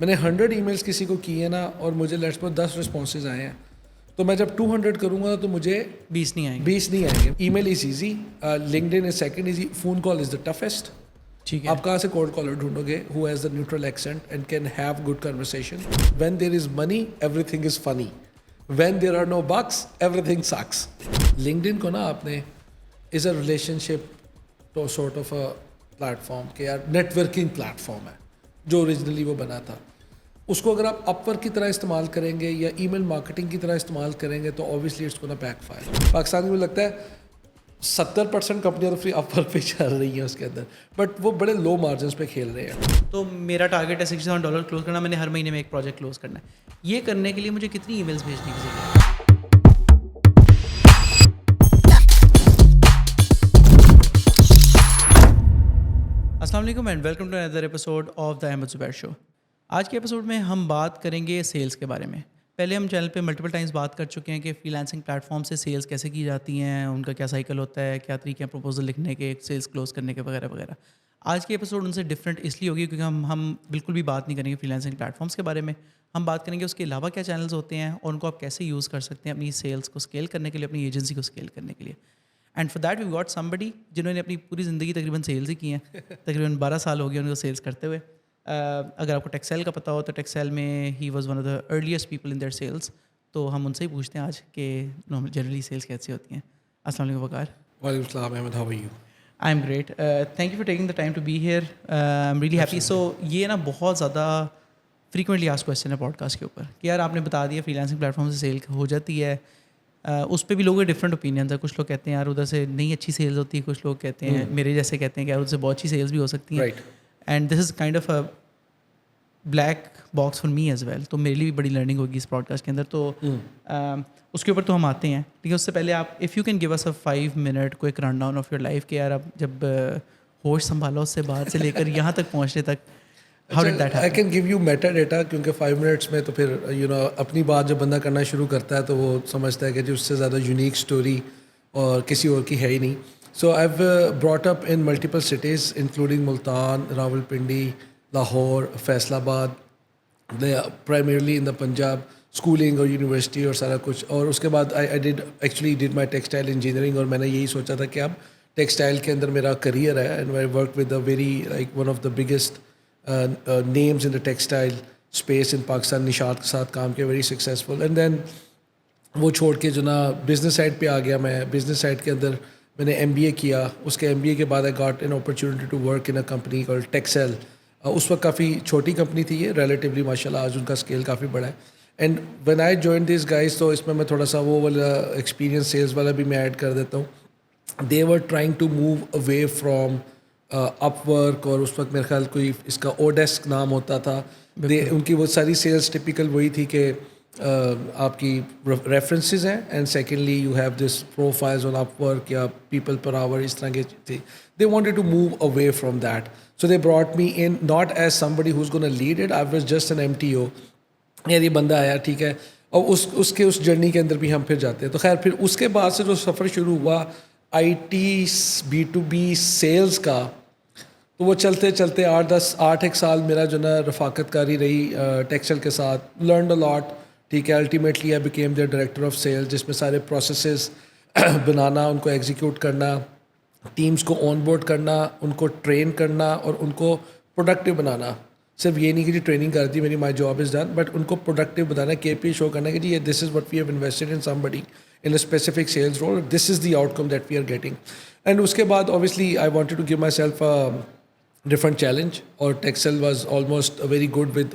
میں نے 100 ای میلس کسی کو کی ہیں نا اور مجھے لیٹس پر 10 رسپانسز آئے ہیں, تو میں جب 200 کروں گا تو مجھے 20 نہیں آئیں گے. 20 نہیں آئیں گے. Email is easy, linked in is second easy, phone call is the toughest. ٹھیک ہے. آپ کہاں سے کولڈ کالر ڈھونڈو گے ہو has the neutral accent and can have good conversation. When there is money everything is funny, when there are no bucks everything sucks. Linked in کو نا آپ نے is a relationship to sort of a platform کہ یار net working plate form ہے جو originally وہ بنا تھا. اس کو اگر آپ اپ ورک کی طرح استعمال کریں گے یا ای میل مارکیٹنگ کی طرح استعمال کریں گے تو obviously it's gonna backfire. Pakistan میں لگتا ہے 70% کمپنیاں تو فری اپ ورک پہ چل رہی ہیں اس کے اندر, بٹ وہ بڑے لو مارجنس پہ کھیل رہے ہیں. تو میرا ٹارگیٹ ہے $60,000 کلوز کرنا. میں نے ہر مہینے میں ایک پروجیکٹ کلوز کرنا ہے. یہ کرنے کے لیے مجھے کتنی ای میلس بھیجنے کی ضرورت ہے؟ السلام علیکم and welcome to another episode of the Ahmad Zubair show. آج کے ایپیسوڈ میں ہم بات کریں گے سیلس کے بارے میں. پہلے ہم چینل پہ ملٹیپل ٹائمز بات کر چکے ہیں کہ فری لانسنگ پلیٹ فارم سے سیلس کیسے کی جاتی ہیں, ان کا کیا سائیکل ہوتا ہے, کیا طریقے ہیں پروپوزل لکھنے کے, سیلس کلوز کرنے کے وغیرہ وغیرہ. آج کے ایپیسوڈ ان سے ڈفرینٹ اس لیے ہوگی کیونکہ ہم بالکل بھی بات نہیں کریں گے فری لانسنگ پلیٹ فارمس کے بارے میں. ہم بات کریں گے اس کے علاوہ کیا چینلز ہوتے ہیں اور ان کو آپ کیسے یوز کر سکتے ہیں اپنی سیلس کو اسکیل کرنے کے لیے, اپنی ایجنسی کو اسکیل کرنے کے لیے. And for that we got somebody جنہوں نے اپنی پوری زندگی تقریباً سیلز ہی کی ہیں. تقریباً 12 سال ہو گئے ان کو سیلس کرتے ہوئے. اگر آپ کو ٹیکسیل کا پتہ ہو تو ٹیکسیل میں ہی was one of the earliest people in their cells. تو ہم ان سے ہی پوچھتے ہیں آج کہ جنرلی سیلس کیسی ہوتی ہیں. السلام علیکم وقار. وعلیکم السلام Ahmad, how are you? I am great, thank you for taking the time to be here, I am really happy. So یہ نا بہت زیادہ فریکوینٹلی آسک کویشچن ہے پوڈ کاسٹ کے اوپر کہ یار آپ نے بتا دیا فری لانسنگ پلیٹ فارم سے سیل ہو جاتی ہے. اس پہ بھی لوگوں کے ڈفرینٹ اوپینینس ہیں. کچھ لوگ کہتے ہیں یار ادھر سے نہیں اچھی سیلز ہوتی, کچھ لوگ کہتے ہیں میرے جیسے کہتے ہیں کہ یار ادھر سے بہت اچھی سیلز بھی ہو سکتی ہیں. And this is kind of a black box for me as well. تو میرے لیے بھی بڑی لرننگ ہوگی اس پوڈ کاسٹ کے اندر. تو اس کے اوپر تو ہم آتے ہیں, ٹھیک ہے. اس سے پہلے آپ if you can give us a 5 minute quick rundown of your life کہ یار اب جب ہوش سنبھالا اس سے بعد سے لے کر یہاں تک پہنچنے تک how did that happen? I can give you meta data کیونکہ 5 منٹس میں تو پھر اپنی بات جب بندہ کرنا شروع کرتا ہے تو وہ سمجھتا ہے کہ جو اس سے زیادہ یونیک اسٹوری اور کسی اور کی ہے ہی نہیں. So I have brought up in multiple cities including Multan, Rawalpindi, Lahore, Faisalabad, primarily in the Punjab, schooling اور یونیورسٹی اور سارا کچھ. اور اس کے بعد I did my textile engineering, اور میں نے یہی سوچا تھا کہ اب ٹیکسٹائل کے اندر میرا کریئر ہے. And I work with a very like one of the biggest names in the textile space in Pakistan. نشاط کے ساتھ کام کیا, ویری سکسیزفل. اینڈ دین وہ چھوڑ کے جو نا بزنس سائڈ پہ آ گیا. میں بزنس سائڈ کے اندر میں نے MBA کیا. اس کے MBA کے بعد I got an opportunity to work in a company called ٹیکسیل. اس وقت کافی چھوٹی کمپنی تھی یہ ریلیٹیولی, ماشاء اللہ آج ان کا اسکیل کافی بڑا ہے. And when I join these guys, تو اس میں تھوڑا سا وہ والا ایکسپیرینس سیلس والا بھی میں ایڈ کر دیتا ہوں. They were trying to move away from Upwork, اور اس وقت میرے خیال کوئی اس کا اوڈیسک نام ہوتا تھا. ان کی وہ ساری سیلس ٹپیکل وہی تھی کہ آپ کی ریفرنسز ہیں, and secondly you have this profiles on Upwork یا پیپل پر آور, اس طرح کی تھی. They wanted to move away from that, so they brought me in not as somebody who's gonna lead it. I was just an MTO. یار یہ بندہ آیا, ٹھیک ہے, اور اس جرنی کے اندر بھی ہم پھر جاتے ہیں. تو خیر پھر اس کے بعد سے جو سفر شروع ہوا IT B2B سیلز کا, تو وہ چلتے چلتے 8 سال میرا جو نا رفاقت کاری رہی ٹیکسٹائل کے ساتھ. لرنڈ اے لاٹ, ٹھیک ہے. Ultimately I became their director of sale, جس میں سارے پروسیسز بنانا, ان کو ایگزیکیوٹ کرنا, ٹیمز کو آن بورڈ کرنا, ان کو ٹرین کرنا اور ان کو پروڈکٹیو بنانا. صرف یہ نہیں کہ جی ٹریننگ کر دی میری, my job is done, but ان کو پروڈکٹیو بنانا, KPI شو کرنا کہ جی this is what we have invested in somebody in a specific sales role, this is the outcome that we are getting. And uske baad obviously I wanted to give myself a different challenge, or Texel was almost very good with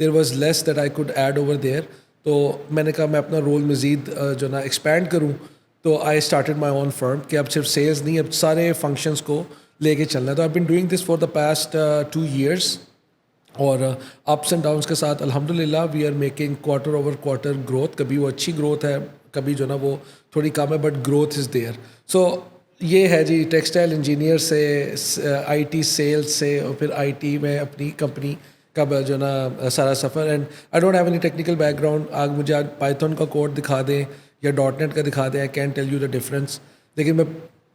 There was less that I could add over there. تو میں نے کہا میں اپنا role مزید جو نا expand کروں. تو I started my own firm کہ اب صرف سیلز نہیں, اب سارے فنکشنز کو لے کے چلنا ہے. تو I've been doing this for the past 2 years, اور اپس اینڈ ڈاؤنس کے ساتھ الحمدللہ we are making quarter over quarter growth. کبھی وہ اچھی گروتھ ہے, کبھی جو نا وہ تھوڑی کم ہے, بٹ گروتھ از دیئر. سو یہ ہے جی ٹیکسٹائل انجینئر سے IT سیلز سے, اور پھر IT میں اپنی کمپنی کا جو نا سارا سفر. And I don't have any technical back ground. آج مجھے پائتھن کا کوڈ دکھا دیں یا .NET کا دکھا دیں, I can tell you the difference. لیکن میں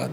1.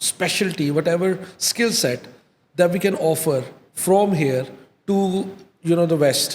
specialty, whatever skill set that we can offer from here to the West,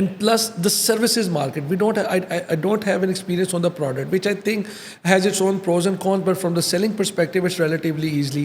And plus the services market, I don't have an experience on the product, which I think has its own pros and cons, but from the selling perspective it's relatively easily.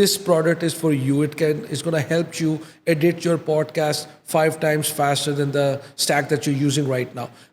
this product is for you, it's gonna help you edit your podcast 5 times faster than the stack that you're using right now.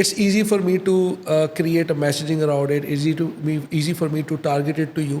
It's easy for me to create a messaging around it. Easy for me to target it to you.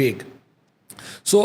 vague. So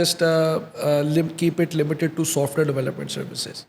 just keep it limited to software development services?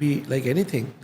Be like anything.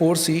foresee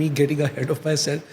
me getting ahead of myself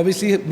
obviously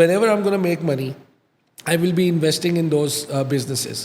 whenever I'm gonna make money, I will be investing in those businesses.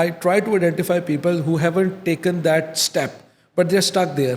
I try to identify people who haven't taken that step but they're stuck there.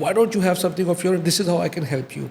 why don't you have something of your own? This is how I can help you.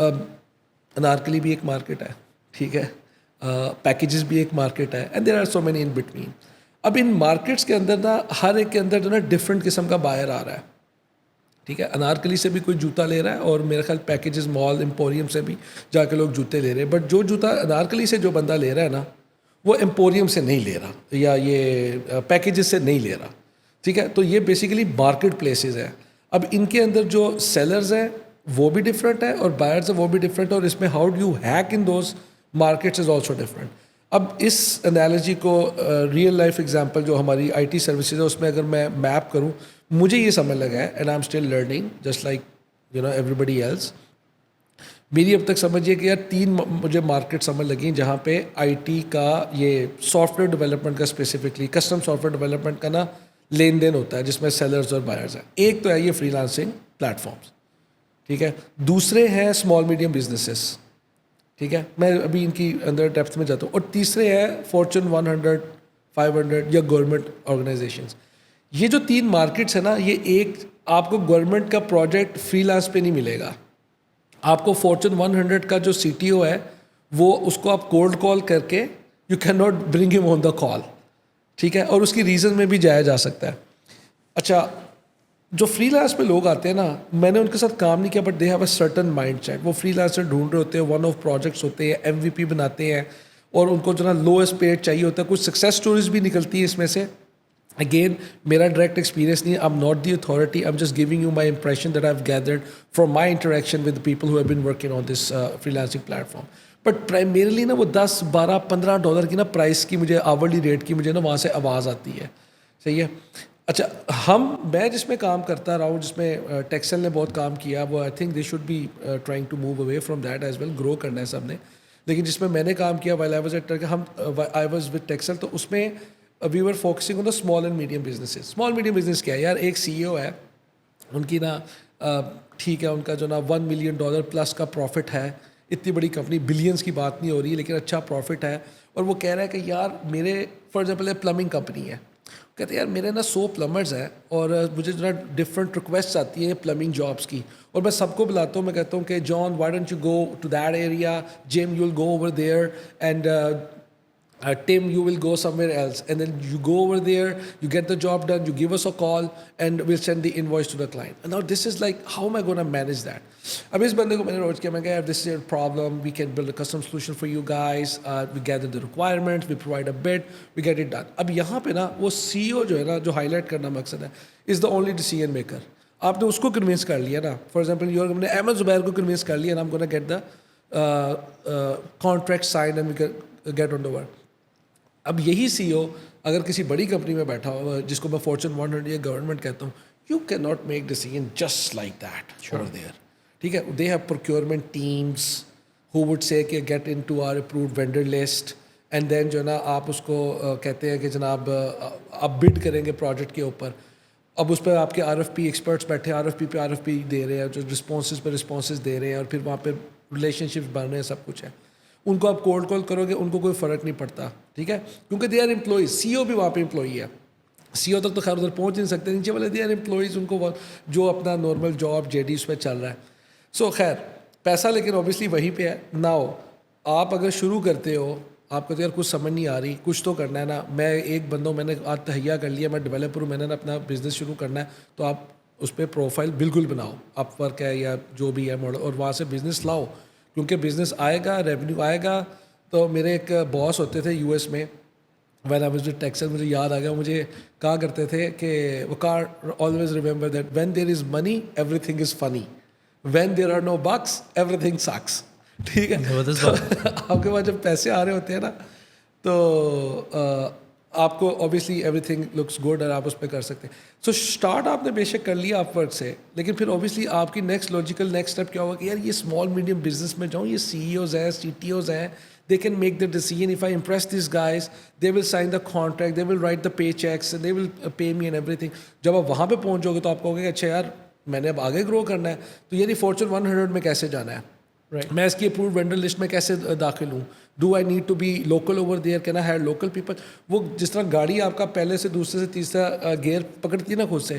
Anarkali بھی ایک market ہے, ٹھیک ہے, packages بھی ایک market ہے, and there are so many in between. اب ان مارکیٹس کے اندر نا ہر ایک کے اندر جو نا ڈفرینٹ قسم کا بائر آ رہا ہے, ٹھیک ہے. انارکلی سے بھی کوئی جوتا لے رہا ہے, اور میرا خیال پیکیجز مال امپوریم سے بھی جا کے لوگ جوتے لے رہے ہیں. بٹ جو جوتا انارکلی سے جو بندہ لے رہا ہے نا, وہ امپوریم سے نہیں لے رہا, یا یہ پیکیجز سے نہیں لے رہا, ٹھیک ہے. تو یہ بیسیکلی مارکیٹ پلیسز ہیں. اب ان کے اندر جو سیلرز ہیں وہ بھی ڈفرینٹ ہے, اور بائرز ہیں وہ بھی ڈفرینٹ ہے, اور اس میں how do you hack in those markets is also different. اب اس انالوجی کو ریئل لائف ایگزامپل جو ہماری آئی ٹی سروسز ہے اس میں اگر میں میپ کروں, مجھے یہ سمجھ لگا ہے, and I am still learning just like you know everybody else. میری اب تک سمجھیے کہ یار 3 مجھے مارکیٹ سمجھ لگیں جہاں پہ آئی ٹی کا یہ سافٹ ویئر ڈیولپمنٹ کا specifically custom soft where development کا نا لین دین ہوتا ہے, جس میں سیلرز اور بائرز ہیں. ایک تو ہے یہ فری لانسنگ پلیٹفارمس, ٹھیک ہے. دوسرے ہیں اسمال میڈیم بزنسز, ٹھیک ہے, میں ابھی ان کی اندر ڈیپتھ میں جاتا ہوں. اور تیسرے ہے فارچون 100 500 یا گورنمنٹ آرگنائزیشنس. یہ جو 3 مارکیٹس ہیں نا, یہ ایک آپ کو گورنمنٹ کا پروجیکٹ فری لانس پہ نہیں ملے گا. آپ کو فارچون 100 کا جو سی ٹی او ہے وہ اس کو آپ کولڈ کال کر کے یو کین ناٹ برنگ ہم آن دا کال, ٹھیک ہے, اور اس کی ریزن میں بھی جایا جا سکتا ہے. اچھا, جو فری لانس پہ لوگ آتے ہیں نا, میں نے ان کے ساتھ کام نہیں کیا, but they have a certain mindset. وہ فری لانسر ڈھونڈ رہے ہوتے ہیں, ون آف پروجیکٹس ہوتے ہیں, ایم وی پی بناتے ہیں, اور ان کو جو نا لوئسٹ پیڈ چاہیے ہوتا ہے. کچھ سکسیز اسٹوریز بھی نکلتی ہیں اس میں سے. اگین میرا ڈائریکٹ ایکسپیرینس نہیں ہے, آئی am not the authority, I am just giving you my impression that I have gathered from my interaction with people who have been working on this free lancing platform. But primarily نا وہ $10-12-15 کی نا price کی مجھے hourly rate کی مجھے نا وہاں سے آواز آتی ہے, صحیح ہے. اچھا, میں جس میں کام کرتا رہا ہوں, جس میں ٹیکسل نے بہت کام کیا, وہ I think they should be trying to move away from that as well. Grow کرنا ہے سب نے. لیکن جس میں نے کام کیا while I was at I was with ٹیکسل, تو اس میں we were focusing on the small and medium businesses. Small medium business کیا ہے یار, ایک سی ای او ہے, ان کی نا ٹھیک ہے, ان کا جو نا $1 million پلس کا پروفٹ ہے. اتنی بڑی کمپنی, بلینس کی بات نہیں ہو رہی, لیکن اچھا پروفٹ ہے. اور وہ کہہ رہا ہے کہ یار میرے فار ایگزامپل پلمبنگ کمپنی ہے, کہتے ہیں یار میرے نا 100 پلمبرز ہیں, اور مجھے جو نا ڈفرینٹ ریکویسٹ آتی ہیں پلمبنگ جابس کی, اور میں سب کو بلاتا ہوں. میں کہتا ہوں کہ John why don't you go to that area, Jim you will go over there, and Tim, you will go somewhere else, and then you go over there, you get the job done, you give us a call, and we'll send the invoice to the client. And now this is like, how am I going to manage that? اب اس بندے کو میں نے روز کیا, میں کہا this is your problem, we can build a custom solution for you guys, we gather the requirements, we provide a bid, we get it done. اب یہاں پہ نا وہ سی او جو ہے نا, جو ہائی لائٹ کرنا مقصد ہے, is the only decision maker. آپ نے اس کو کنوینس کر لیا نا, فار ایگزامپل ہم نے احمد زبیر کو کنوینس کر لیا نا, I'm going to get the contract signed and we get on the work. اب یہی سی او اگر کسی بڑی کمپنی میں بیٹھا ہوا, جس کو میں فارچون 100 یا گورنمنٹ کہتا ہوں, you can not make decision just like that over there, ٹھیک ہے. They have procurement teams who would say that get into our approved vendor list, and then جو ہے نا آپ اس کو کہتے ہیں کہ جناب آپ بڈ کریں گے پروجیکٹ کے اوپر. اب اس پہ آپ کے RFP ایکسپرٹس بیٹھے, RFP پہ RFP دے رہے ہیں, جو رسپانسز پہ رسپانسز دے رہے ہیں, اور پھر وہاں پہ ریلیشن شپ بن رہے ہیں, سب کچھ ہے. ان کو آپ کولڈ کال کرو گے, ان کو کوئی فرق نہیں پڑتا, ٹھیک ہے, کیونکہ دے آر امپلائیز. سی او بھی وہاں پہ امپلائی ہے. سی او تک تو خیر ادھر پہنچ نہیں سکتے, نیچے والے دے آر امپلائیز, ان کو جو اپنا نارمل جاب جے ڈی اس پہ چل رہا ہے. سو خیر پیسہ لیکن اوبیسلی وہیں پہ ہے. ناؤ آپ اگر شروع کرتے ہو, آپ کو تو یار کچھ سمجھ نہیں آ رہی, کچھ تو کرنا ہے نا. میں ایک بندوں میں نے آج تہیا کر لیا, میں ڈیولپر ہوں, میں نے اپنا بزنس شروع کرنا ہے, تو آپ اس پہ پروفائل بالکل بناؤ, اپ ورک ہے یا جو بھی ہے ماڈل, اور وہاں سے بزنس لاؤ, کیونکہ بزنس آئے گا, ریونیو آئے گا. تو میرے ایک باس ہوتے تھے US میں, وین آئی واز ود ٹیکسل, مجھے یاد آ گیا, مجھے کہا کرتے تھے کہ وہ کار always remember that when there is money everything is funny, when there are no bucks everything sucks, ٹھیک ہے. آپ کے پاس جب پیسے آ رہے ہوتے ہیں نا, تو آپ کو obviously every thing looks good, اور آپ اس پہ کر سکتے ہیں. سو اسٹارٹ آپ نے بے شک کر لیا اپ ورک سے, لیکن پھر اوبیسلی آپ کی نیکسٹ لاجیکل نیکسٹ اسٹیپ کیا ہوگا کہ یار یہ اسمال میڈیم بزنس میں جاؤں, یہ CEOs ہیں, CTOs ہیں, they can make the decision. If I impress these guys, they will sign the contract, they will write the paychecks, and they will pay me and everything. جب آپ وہاں پہ پہنچ جاؤ گے تو آپ کہو گے کہ اچھا یار میں نے اب آگے گرو کرنا ہے, تو یعنی فارچون 100 میں کیسے جانا ہے, میں اس کی اپرووڈ وینڈر لسٹ میں کیسے داخل ہوں, do I need to be local over there, can I hire local people. وہ جس طرح گاڑی آپ کا پہلے سے دوسرے سے تیسرا گیئر پکڑتی ہے نا خود سے,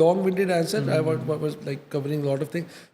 long-winded answer. I was like covering a lot of things,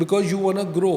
Because you wanna grow.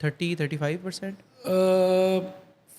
30-35%?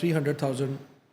300,000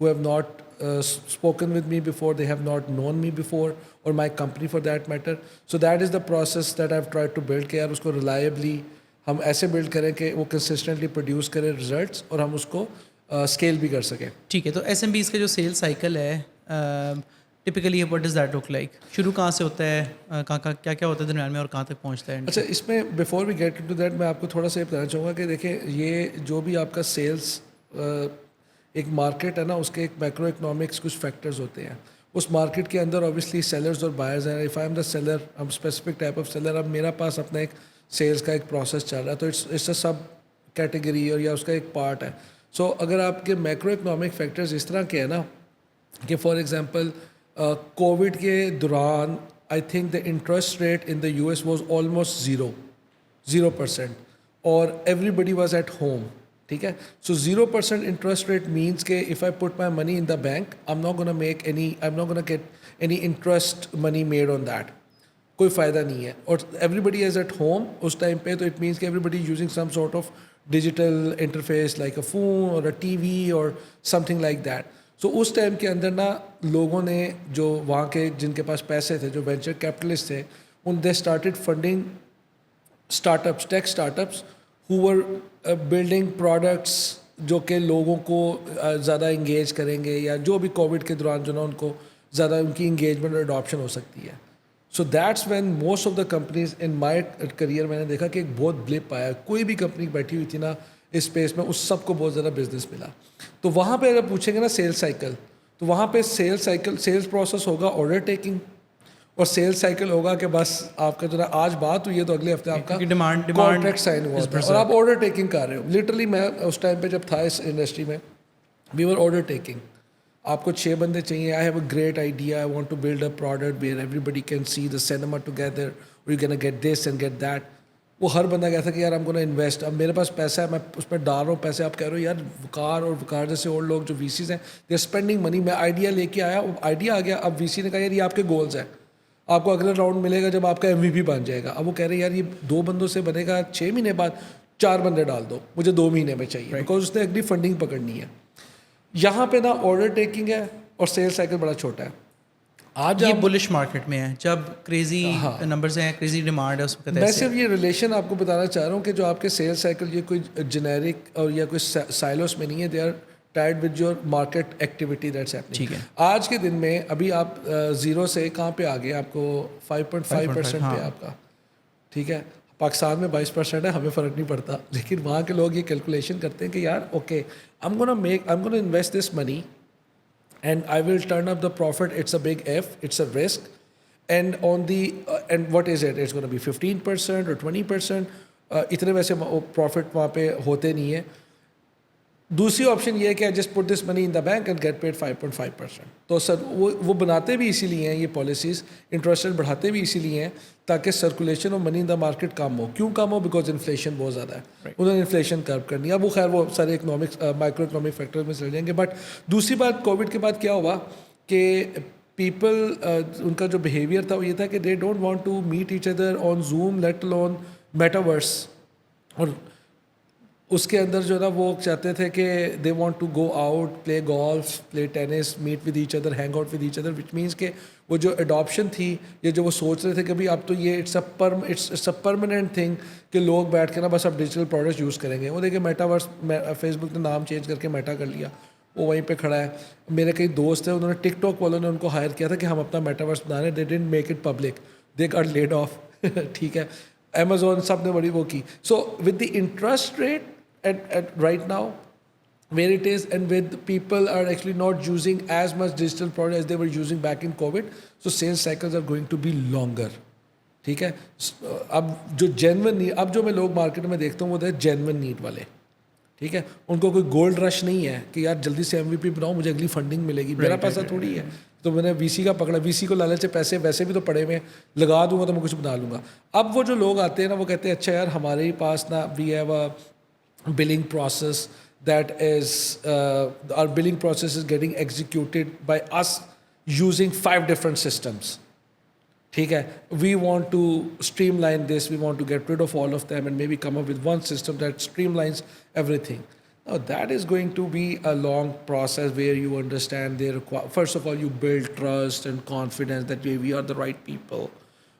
who have not spoken with me before, they have not known me before, or my company for that matter. So that is the process that I've tried to build کہ یار اس کو reliably ہم ایسے blood کریں کہ وہ consistently produce کرے results اور ہم اس کو اسکیل بھی کر سکیں. ٹھیک ہے, تو ایس ایم بیز کا جو سیل سائیکل ہے typically what does that look like? شروع کہاں سے ہوتا ہے, کیا کیا ہوتا ہے درمیان میں اور کہاں تک پہنچتا ہے؟ اچھا, اس میں before we get to that میں آپ کو تھوڑا سا یہ بتانا چاہوں گا کہ دیکھیں یہ جو بھی آپ کا سیلس ایک مارکیٹ ہے نا, اس کے ایک میکرو اکنامکس کچھ فیکٹرز ہوتے ہیں. اس مارکیٹ کے اندر اوبیسلی سیلرز اور بائرز ہیں. If I am the seller, ہم اسپیسیفک ٹائپ آف سیلر, اب میرا پاس اپنا ایک سیلس کا ایک پروسیس چل رہا ہے, تو اٹس اے سب کیٹیگری اور یا اس کا ایک پارٹ ہے. سو اگر آپ کے میکرو اکنامک فیکٹرز اس طرح کے ہیں نا کہ فار ایگزامپل کووڈ کے دوران I think the interest rate in the U S was almost 0%, اور everybody was at home. ٹھیک ہے, سو 0% انٹرسٹ ریٹ مینس کہ if I put my money in the bank I am not gonna make any, I am not gonna get any interest money made on that, کوئی فائدہ نہیں ہے. اور everybody is at home اس time پہ, تو it means کہ everybody using some sort of digital interface like a phone اور اے ٹی وی اور something like that. So اس ٹائم کے اندر نا لوگوں نے جو وہاں کے جن کے پاس پیسے تھے, جو وینچر کیپٹلسٹ تھے, in they started funding startups, tech startups who were building products جو کہ لوگوں کو زیادہ انگیج کریں گے, یا جو بھی کووڈ کے دوران جو نا ان کو زیادہ ان کی انگیجمنٹ اور اڈاپشن ہو سکتی ہے. So that's when most of the companies in my career میں نے دیکھا کہ ایک بہت بلپ آیا. کوئی بھی کمپنی بیٹھی ہوئی تھی نا اس اسپیس میں, اس سب کو بہت زیادہ بزنس ملا. تو وہاں پہ اگر پوچھیں گے نا سیلس سائیکل, تو وہاں پہ سیلس پروسیس ہوگا آرڈر ٹیکنگ, اور سیلس سائیکل ہوگا کہ بس آپ کا جو نا آج بات ہوئی ہے تو اگلے ہفتے آپ کا کانٹریکٹ سائن ہوا ہے اور آپ آرڈر ٹیکنگ کر رہے ہو. لٹرلی میں اس ٹائم پہ جب تھا اس انڈسٹری میں, وی ور آرڈر ٹیکنگ. آپ کو 6 بندے چاہیے, I have a great idea, I want to build a product where everybody can see the cinema together, اور you can get this and get that. وہ ہر بندہ کہتا کہ یار ہم کو نا انویسٹ, اب میرے پاس پیسہ ہے, میں اس میں ڈال رہا ہوں پیسے. آپ کہہ رہے ہو یار وقار اور وقار جیسے اور لوگ جو وی سیز ہیں دے آر اسپینڈنگ منی. میں آئیڈیا لے کے آیا, آئیڈیا آ گیا, اب وی سی نے کہا یار یہ آپ کے گولز ہیں, آپ کو اگلا راؤنڈ ملے گا جب آپ کا ایم وی پی بن جائے گا. اب وہ کہہ رہے ہیں یار یہ 2 بندوں سے بنے گا, 6 مہینے بعد 4 بندے ڈال دو, مجھے 2 مہینے میں چاہیے, بیکاز اس نے اگلی فنڈنگ پکڑنی ہے. یہاں پہ نا آرڈر ٹیکنگ ہے اور سیل سائیکل بڑا چھوٹا ہے. آج یہ بلش مارکیٹ میں ہے جب کریزی نمبرز ہیں, کریزی ڈیمانڈ ہے اس وقت. میں صرف یہ ریلیشن آپ کو بتانا چاہ رہا ہوں کہ جو آپ کے سیل سائیکل یہ کوئی جنیرک اور یا کوئی سائلوس میں نہیں ہے, they are tied with your market activity that's happening. ٹھیک ہے, آج کے دن میں ابھی آپ 0 سے کہاں پہ آ گئے, آپ کو 5.5% پہ آپ کا. ٹھیک ہے, پاکستان میں 22% ہے, ہمیں فرق نہیں پڑتا, لیکن وہاں کے لوگ یہ کیلکولیشن کرتے ہیں کہ یار okay I'm gonna invest this money and I will turn up the profit. It's a big F, it's a risk. And on the and what is it? It's going to be 15% or 20%. اتنے ویسے profit وہاں پہ ہوتے نہیں ہیں. دوسری option یہ ہے کہ just put this money in the bank and get paid 5.5%. تو سر وہ بناتے بھی اسی لیے ہیں یہ پالیسیز, انٹرسٹ ریٹ بڑھاتے بھی اسی لیے ہیں تاکہ circulation of money in the market کم ہو. کیوں کم ہو؟ بیکاز انفلیشن بہت زیادہ ہے, انہوں نے انفلیشن کرب کرنی ہے. اب وہ خیر وہ سارے اکنامکس مائکرو اکنامک فیکٹر میں چل جائیں گے. بٹ دوسری بات کووڈ کے بعد کیا ہوا کہ پیپل ان کا جو بیہیویئر تھا وہ یہ تھا کہ they don't want to meet each other on Zoom let alone metaverse. اور اس کے اندر جو ہے نا وہ چاہتے تھے کہ they want to go out, play golf, play tennis, meet with each other, hang out with each other, which means کہ وہ جو اڈاپشن تھی یا جو وہ سوچ رہے تھے کہ بھائی اب تو یہ اٹس اے پرماننٹ تھنگ کہ لوگ بیٹھ کے نا بس اب ڈیجیٹل پروڈکٹس یوز کریں گے. وہ دیکھیں میٹاورس, فیس بک نے نام چینج کر کے میٹا کر لیا, وہ وہیں پہ کھڑا ہے. میرے کئی دوست ہیں, انہوں نے ٹک ٹاک والوں نے ان کو ہائر کیا تھا کہ ہم اپنا میٹاورس بنا رہے ہیں, they didn't make it public, they got lead of. ٹھیک ہے, امیزون سب نے بڑی وہ کی. So with the interest rate at right now where it is, and with people are actually not using as much digital product as they were using back in COVID, so sales cycles are going to be longer. ٹھیک ہے, اب جو genuine need, اب جو میں لوگ market میں دیکھتا ہوں وہ ہے جینون نیڈ والے. ٹھیک ہے, ان کو کوئی گولڈ رش نہیں ہے کہ یار جلدی سے ایم وی پی بناؤ, مجھے اگلی فنڈنگ ملے گی. میرا پیسہ تھوڑی ہے تو میں نے وی سی کا پکڑا, وی سی کو لالچ سے پیسے ویسے بھی تو پڑے ہوئے, لگا دوں گا تو میں کچھ بنا لوں گا. اب وہ جو لوگ آتے ہیں نا وہ کہتے ہیں اچھا یار ہمارے ہی پاس نا we have a billing process that is our billing process is getting executed by us using 5 different systems. ٹھیک ہے, we want to streamline this, we want to get rid of all of them and maybe come up with one system that streamlines everything. That is going to be a long process where you understand their first of all, you build trust and confidence that we are the right people,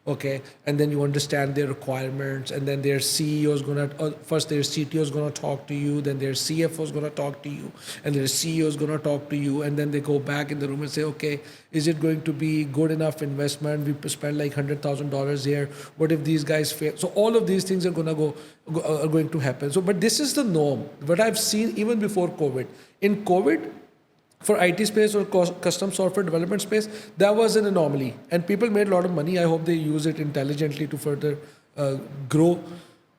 okay, and then you understand their requirements, and then their CEO is gonna first their CTO is gonna talk to you, then their CFO is gonna talk to you, and their CEO is gonna talk to you, and then they go back in the room and say, okay, is it going to be good enough investment? We spend like $100,000 here. What if these guys fail? So all of these things are are going to happen. So, but this is the norm. What I've seen even before COVID. In COVID, for IT space or custom software development space, that was an anomaly, and people made a lot of money. I hope they use it intelligently to further grow.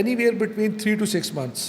anywhere between 3 to 6 months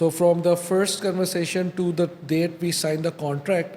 So from the first conversation to the date we sign the contract,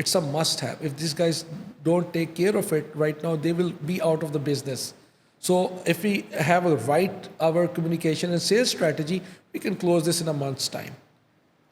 it's a must have. If these guys don't take care of it right now, they will be out of the business. So if we have our communication and sales strategy, we can close this in a month's time.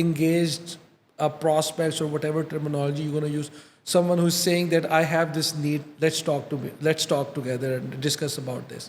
engaged prospects or whatever terminology you're going to use, someone who's saying that I have this need, let's talk together and discuss about this.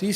3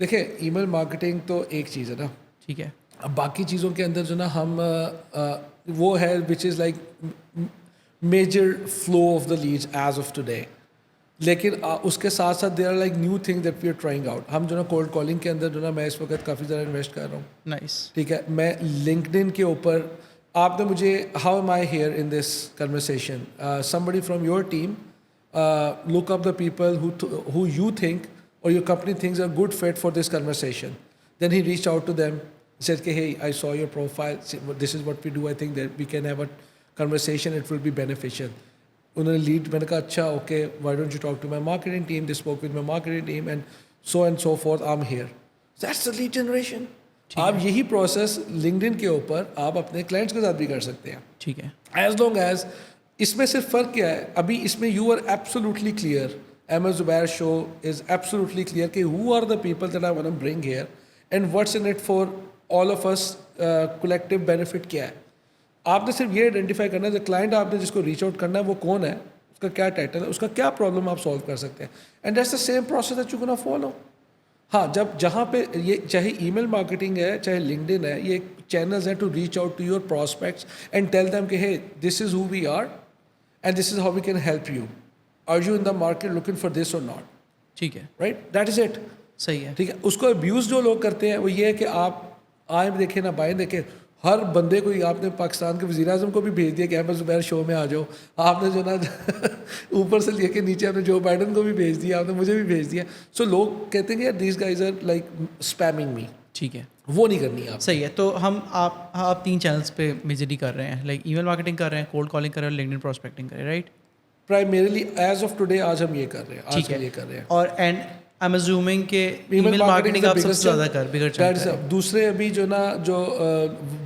دیکھیں ای میل marketing تو ایک چیز ہے نا, ٹھیک ہے, اب باقی چیزوں کے اندر جو نا ہم وہ ہے which is like major flow of the leads as of today, لیکن اس کے ساتھ ساتھ there are like new thing that we are trying out. ہم جو نا کولڈ کالنگ کے اندر جو نا میں اس وقت کافی زیادہ انویسٹ کر رہا ہوں. نائس, ٹھیک ہے, میں لنکڈ ان کے اوپر آپ نے مجھے how am I here in this conversation, somebody from your team look up the people who you think or your company thinks are good fit for this conversation. Then he reached out to them, said hey, I saw your profile, this is what we do, I think that we can have a conversation, it will be beneficial. انہوں نے lead, میں نے کہا اچھا okay, why don't you talk to my marketing team, they spoke with my marketing team and so forth, I am here. That's the lead generation. آپ یہی process linked ان کے اوپر آپ اپنے کلائنٹس کے ساتھ بھی کر سکتے ہیں. ٹھیک ہے, ایز لانگ ایز اس میں صرف فرق کیا ہے, ابھی اس میں you are absolutely clear, Ahmed Zubair show is absolutely clear کہ who are the people that I want to bring here and what's in it for all of us, collective benefit کیا ہے. آپ نے صرف یہ آئیڈینٹیفائی کرنا ہے, کلائنٹ آپ نے جس کو ریچ آؤٹ کرنا ہے وہ کون ہے, اس کا کیا ٹائٹل ہے, اس کا کیا پرابلم آپ سالو کر سکتے ہیں, and that's the same process that you gonna follow. ہاں, جب جہاں پہ یہ چاہے ای میل مارکیٹنگ ہے چاہے لنکڈ ان ہے, یہ چینلز ہیں to reach out to your prospects and tell them کہ ہے this is who we are and this is how we can help you, are you in the market looking for this or not. ٹھیک ہے, right, that is it. صحیح ہے, ٹھیک ہے. اس کو abuse جو لوگ کرتے ہیں وہ یہ ہے کہ آپ آئیں دیکھیں نہ بائیں دیکھیں, ہر بندے کو, آپ نے پاکستان کے وزیر اعظم کو بھی بھیج دیا کہ احمد زبیر شو میں آ جاؤ, آپ نے جو نا اوپر سے لے کے نیچے آپ نے جو بائیڈن کو بھی بھیج دیا, آپ نے مجھے بھی بھیج دیا. سو لوگ کہتے ہیں کہ these guys are like spamming می. ٹھیک ہے, وہ نہیں کرنی آپ. صحیح ہے. تو آپ 3 چینلس پہ میجرلی کر رہے ہیں, لائک ای میل مارکیٹنگ کر رہے ہیں, کولڈ کالنگ کر رہے ہیں, لنکڈ ان پراسپیکٹنگ کر رہے ہیں, right? Primarily as of today آج ہم یہ کر رہے ہیں, آج ہم یہ کر رہے ہیں. اور اینڈ آئی ایم ازیومنگ کہ ای میل مارکیٹنگ آپ سب سے زیادہ بگڑ چلتا ہے. دوسرے ابھی جو نا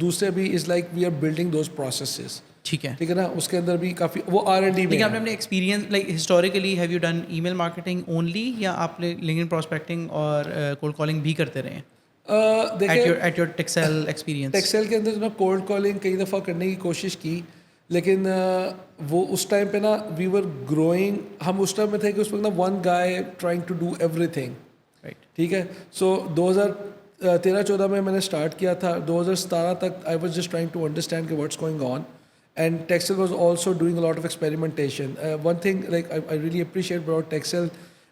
دوسرے ابھی is like we are building those processes. ٹھیک ہے, ٹھیک ہے نا, اس کے اندر بھی کافی وہ R&D میں. لیکن آپ نے اپنے experience like historically have you done email marketing only, یا آپ نے لنکڈ ان پراسپیکٹنگ اور کولڈ کالنگ بھی کرتے رہے ہیں ایٹ یور ٹیکسیل ایکسپیرینس؟ ٹیکسیل کے اندر جو نا کولڈ کالنگ کئی دفعہ کرنے کی کوشش کی, لیکن وہ اس ٹائم پہ نا وی ور گروئنگ, ہم اس ٹائم میں تھے کہ اس وقت نا one guy trying to do everything. Right, ٹھیک ہے. سو 2013-14 میں نے اسٹارٹ کیا تھا, 2017 تک I was just trying to understand کہ what's going on, and Tkxel was also doing a lot of experimentation. One thing like I really appreciate about Tkxel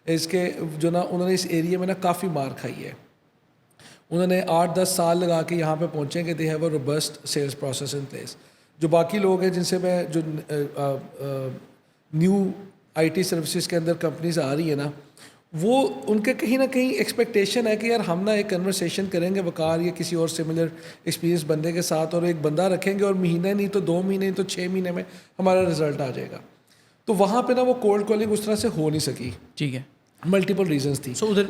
is کہ جو نا انہوں نے اس ایریا میں نا کافی مار کھائی ہے. انہوں نے 8-10 سال لگا کے یہاں پہ پہنچے کہ they have a robust sales process in place. جو باقی لوگ ہیں جن سے میں جو نیو آئی ٹی سروسز کے اندر کمپنیز آ رہی ہیں نا, وہ ان کے کہیں نہ کہیں ایکسپیکٹیشن ہے کہ یار ہم نا ایک کنورسیشن کریں گے وقار یا کسی اور سملر ایکسپیرینس بندے کے ساتھ, اور ایک بندہ رکھیں گے اور مہینہ نہیں تو 2 مہینے نہیں تو 6 مہینے میں ہمارا رزلٹ آ جائے گا. تو وہاں پہ نا وہ کولڈ کالنگ اس طرح سے ہو نہیں سکی. ٹھیک ہے, ملٹیپل ریزنس تھی. سو ادھر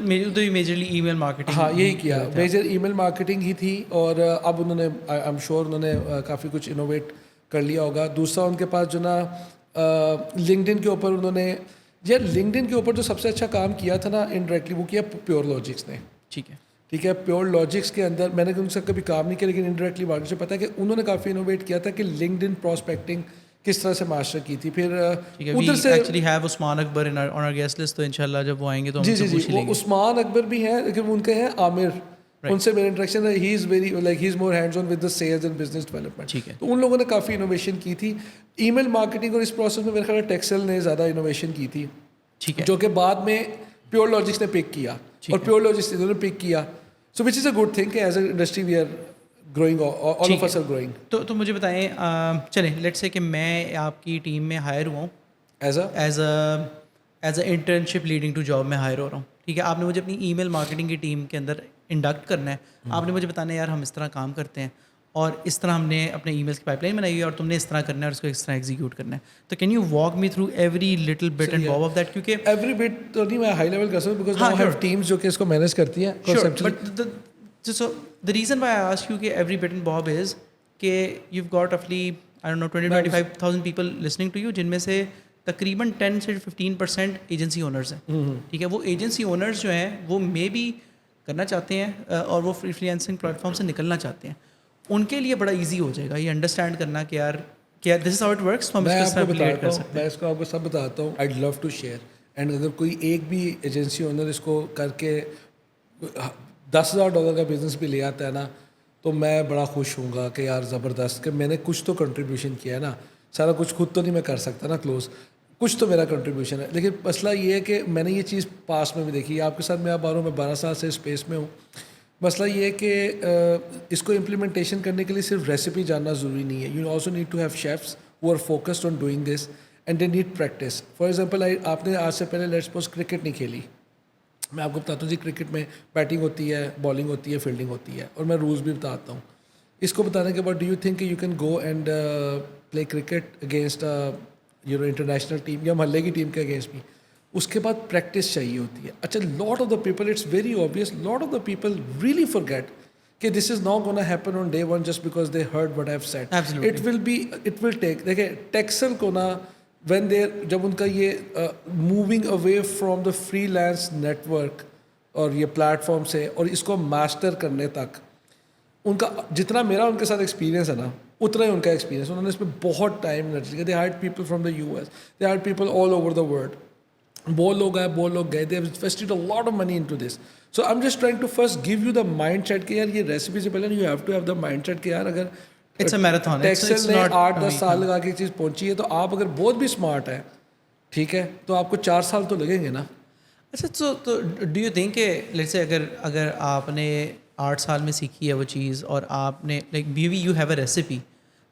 میجرلی ای میل مارکیٹنگ, ہاں یہی کیا, میجر ای میل مارکیٹنگ ہی تھی. اور اب انہوں نے آئی ایم شیور انہوں نے کافی کچھ انوویٹ کر لیا ہوگا. دوسرا ان کے پاس جو نا لنکڈ ان کے اوپر انہوں نے, یار لنکڈ ان کے اوپر جو سب سے اچھا کام کیا تھا نا انڈائریکٹلی, وہ کیا پیور لاجکس نے. ٹھیک ہے, ٹھیک ہے, پیور لاجکس کے اندر میں نے ان سے کبھی کام نہیں کیا, لیکن انڈائریکٹلی مارکیٹ سے پتا ہے کہ انہوں نے کافی انوویٹ کیا تھا کہ لنکڈ ان پراسپیکٹنگ کس طرح سے ماسٹر کی تھی. پھر ادھر سے actually have Usman Akbar in our guest list, تو انشاءاللہ جب وہ آئیں گے تو ہم سے پوچھ لیں گے. وہ عثمان اکبر بھی ہیں, لیکن ان کے ہیں عامر, ان سے میرا انٹریکشن ہے. He is very like he is more hands on with the sales and business development. ٹھیک ہے, تو ان لوگوں نے کافی انوویشن کی تھی. ای میل مارکیٹنگ اور اس پروسیس میں میرے خیال ٹیکسیل نے زیادہ انوویشن کی تھی. ٹھیک ہے, جو کہ بعد میں پیور لاجکس نے پک کیا, اور پیور لاجکس نے انہوں نے پک کیا. So which is a good thing کہ as a industry we are growing, all of us are growing. تو مجھے بتائیں, چلیں لیٹس سے کہ میں آپ کی ٹیم میں ہائر ہوا ہوں, as a internship leading to job میں ہائر ہو رہا ہوں. ٹھیک ہے, آپ نے مجھے اپنی ای میل مارکیٹنگ کی ٹیم کے اندر انڈکٹ کرنا ہے. آپ نے مجھے بتانا ہے یار ہم اس طرح کام کرتے ہیں, اور اس طرح ہم نے اپنے ای میلس کی پائپ لائن بنائی ہے, اور تم نے اس طرح کرنا ہے اور اس کو اس طرح ایگزیکیوٹ کرنا ہے. تو can you walk me through every little bit and باب آف دیٹ؟ کیونکہ ایوری بٹ تو نہیں میں ہائی لیول کر سکتا, بیکاز ناؤ ہیو ٹیمز جو کہ اس کو مینیج کرتی ہیں conceptually. So the reason why I ask you کہ every bit and bob is کہ you've got roughly I don't know 20-25,000 people listening to you, جن میں سے تقریباً 10 سے 15% ایجنسی اونرز ہیں. ٹھیک ہے, وہ ایجنسی اونرز جو ہیں وہ مے بی کرنا چاہتے ہیں اور وہ فری لینسنگ پلیٹ فارم سے نکلنا چاہتے ہیں. ان کے لیے بڑا ایزی ہو جائے گا یہ انڈرسٹینڈ کرنا کہ یار کیا دس از ہاؤ اٹ ورکس. میں اس کو آپ کو سب بتاتا ہوں. آئی لو ٹو شیئر, اینڈ اگر کوئی ایک بھی ایجنسی اونر اس کو کر کے $10,000 کا بزنس بھی لے آتا ہے نا تو میں بڑا خوش ہوں گا کہ یار زبردست کہ میں نے کچھ تو کنٹریبیوشن کیا ہے نا. سارا کچھ خود تو نہیں میں کر سکتا نا کلوز, کچھ تو میرا کنٹریبیوشن ہے. لیکن مسئلہ یہ ہے کہ میں نے یہ چیز پاس میں بھی دیکھی. آپ کے ساتھ میں اب آ رہا ہوں, میں 12 سال سے اسپیس میں ہوں. مسئلہ یہ ہے کہ اس کو امپلیمنٹیشن کرنے کے لیے صرف ریسیپی جاننا ضروری نہیں ہے. You also need to have chefs who are focused on doing this and they need practice. For example آپ نے آج سے پہلے لیٹس سپوز کرکٹ نہیں کھیلی, میں آپ کو بتاتا ہوں جی کرکٹ میں بیٹنگ ہوتی ہے, بالنگ ہوتی ہے, فیلڈنگ ہوتی ہے, اور میں رولز بھی بتاتا ہوں. اس کو بتانے کے بعد do you think you can go and play cricket against international team یا محلے کی ٹیم کے اگینسٹ بھی؟ اس کے بعد پریکٹس چاہیے ہوتی ہے. اچھا lot of the people, it's very obvious, lot of the people really forget کہ this is not gonna happen on day one just because they heard what I have said. It will take. دیکھیں ٹیکسل کو نا when there جب ان کا یہ moving away from the freelance network اور یہ پلیٹ فارم سے اور اس کو ماسٹر کرنے تک ان کا جتنا میرا ان کے ساتھ ایکسپیرینس ہے نا اتنا ہی ان کا ایکسپیرینس. انہوں نے اس پہ بہت ٹائم انرجی دیا. They hired people from the US, they hired people all over the world. بہت لوگ آئے, بہت لوگ گئے, they have invested a lot of money into this. So I am just trying to first give you the mindset کہ یار یہ recipe سے پہلے you have to have the mindset کہ یار اگر اٹس اے میراتھن, ٹیکسل نے 8-10 سال لگا کے چیز پہنچی ہے تو آپ اگر بہت بھی اسمارٹ ہیں ٹھیک ہے تو آپ کو 4 سال تو لگیں گے نا. اچھا تو ڈو یو تھنک کہ لیٹس سے اگر آپ نے 8 سال میں سیکھی ہے وہ چیز اور آپ نے like be we you have a recipe,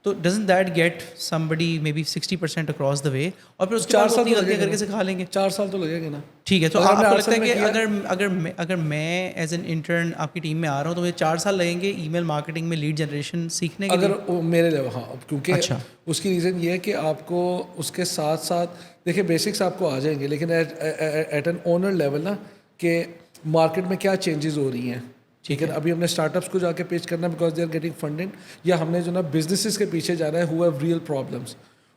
تو doesn't that get somebody maybe 60% across the way, اور پھر اس کے 4 بعد سال اتنی غلطیاں کر کے سکھا لیں گے. 4 سال تو لگیں گے نا. ٹھیک ہے, تو آپ کو لگتا ہے کہ اگر میں ایز این انٹرن آپ کی ٹیم میں آ رہا ہوں تو مجھے 4 سال لگیں گے ای میل مارکیٹنگ میں لیڈ جنریشن سیکھنے کے لیے؟ اگر میرے لیے ہاں, کیونکہ اس کی ریزن یہ ہے کہ آپ کو اس کے ساتھ ساتھ دیکھیں بیسکس آپ کو آ جائیں گے, لیکن ایٹ این اونر لیول نا کہ مارکیٹ میں کیا چینجز ہو رہی ہیں. ٹھیک ہے, ابھی ہم نے اسٹارٹ اپس کو جا کے پیچ کرنا because they are getting funding, یا ہم نے جو نا بزنسز کے پیچھے جانا ہے ہو ہیو ریئل پرابلمس,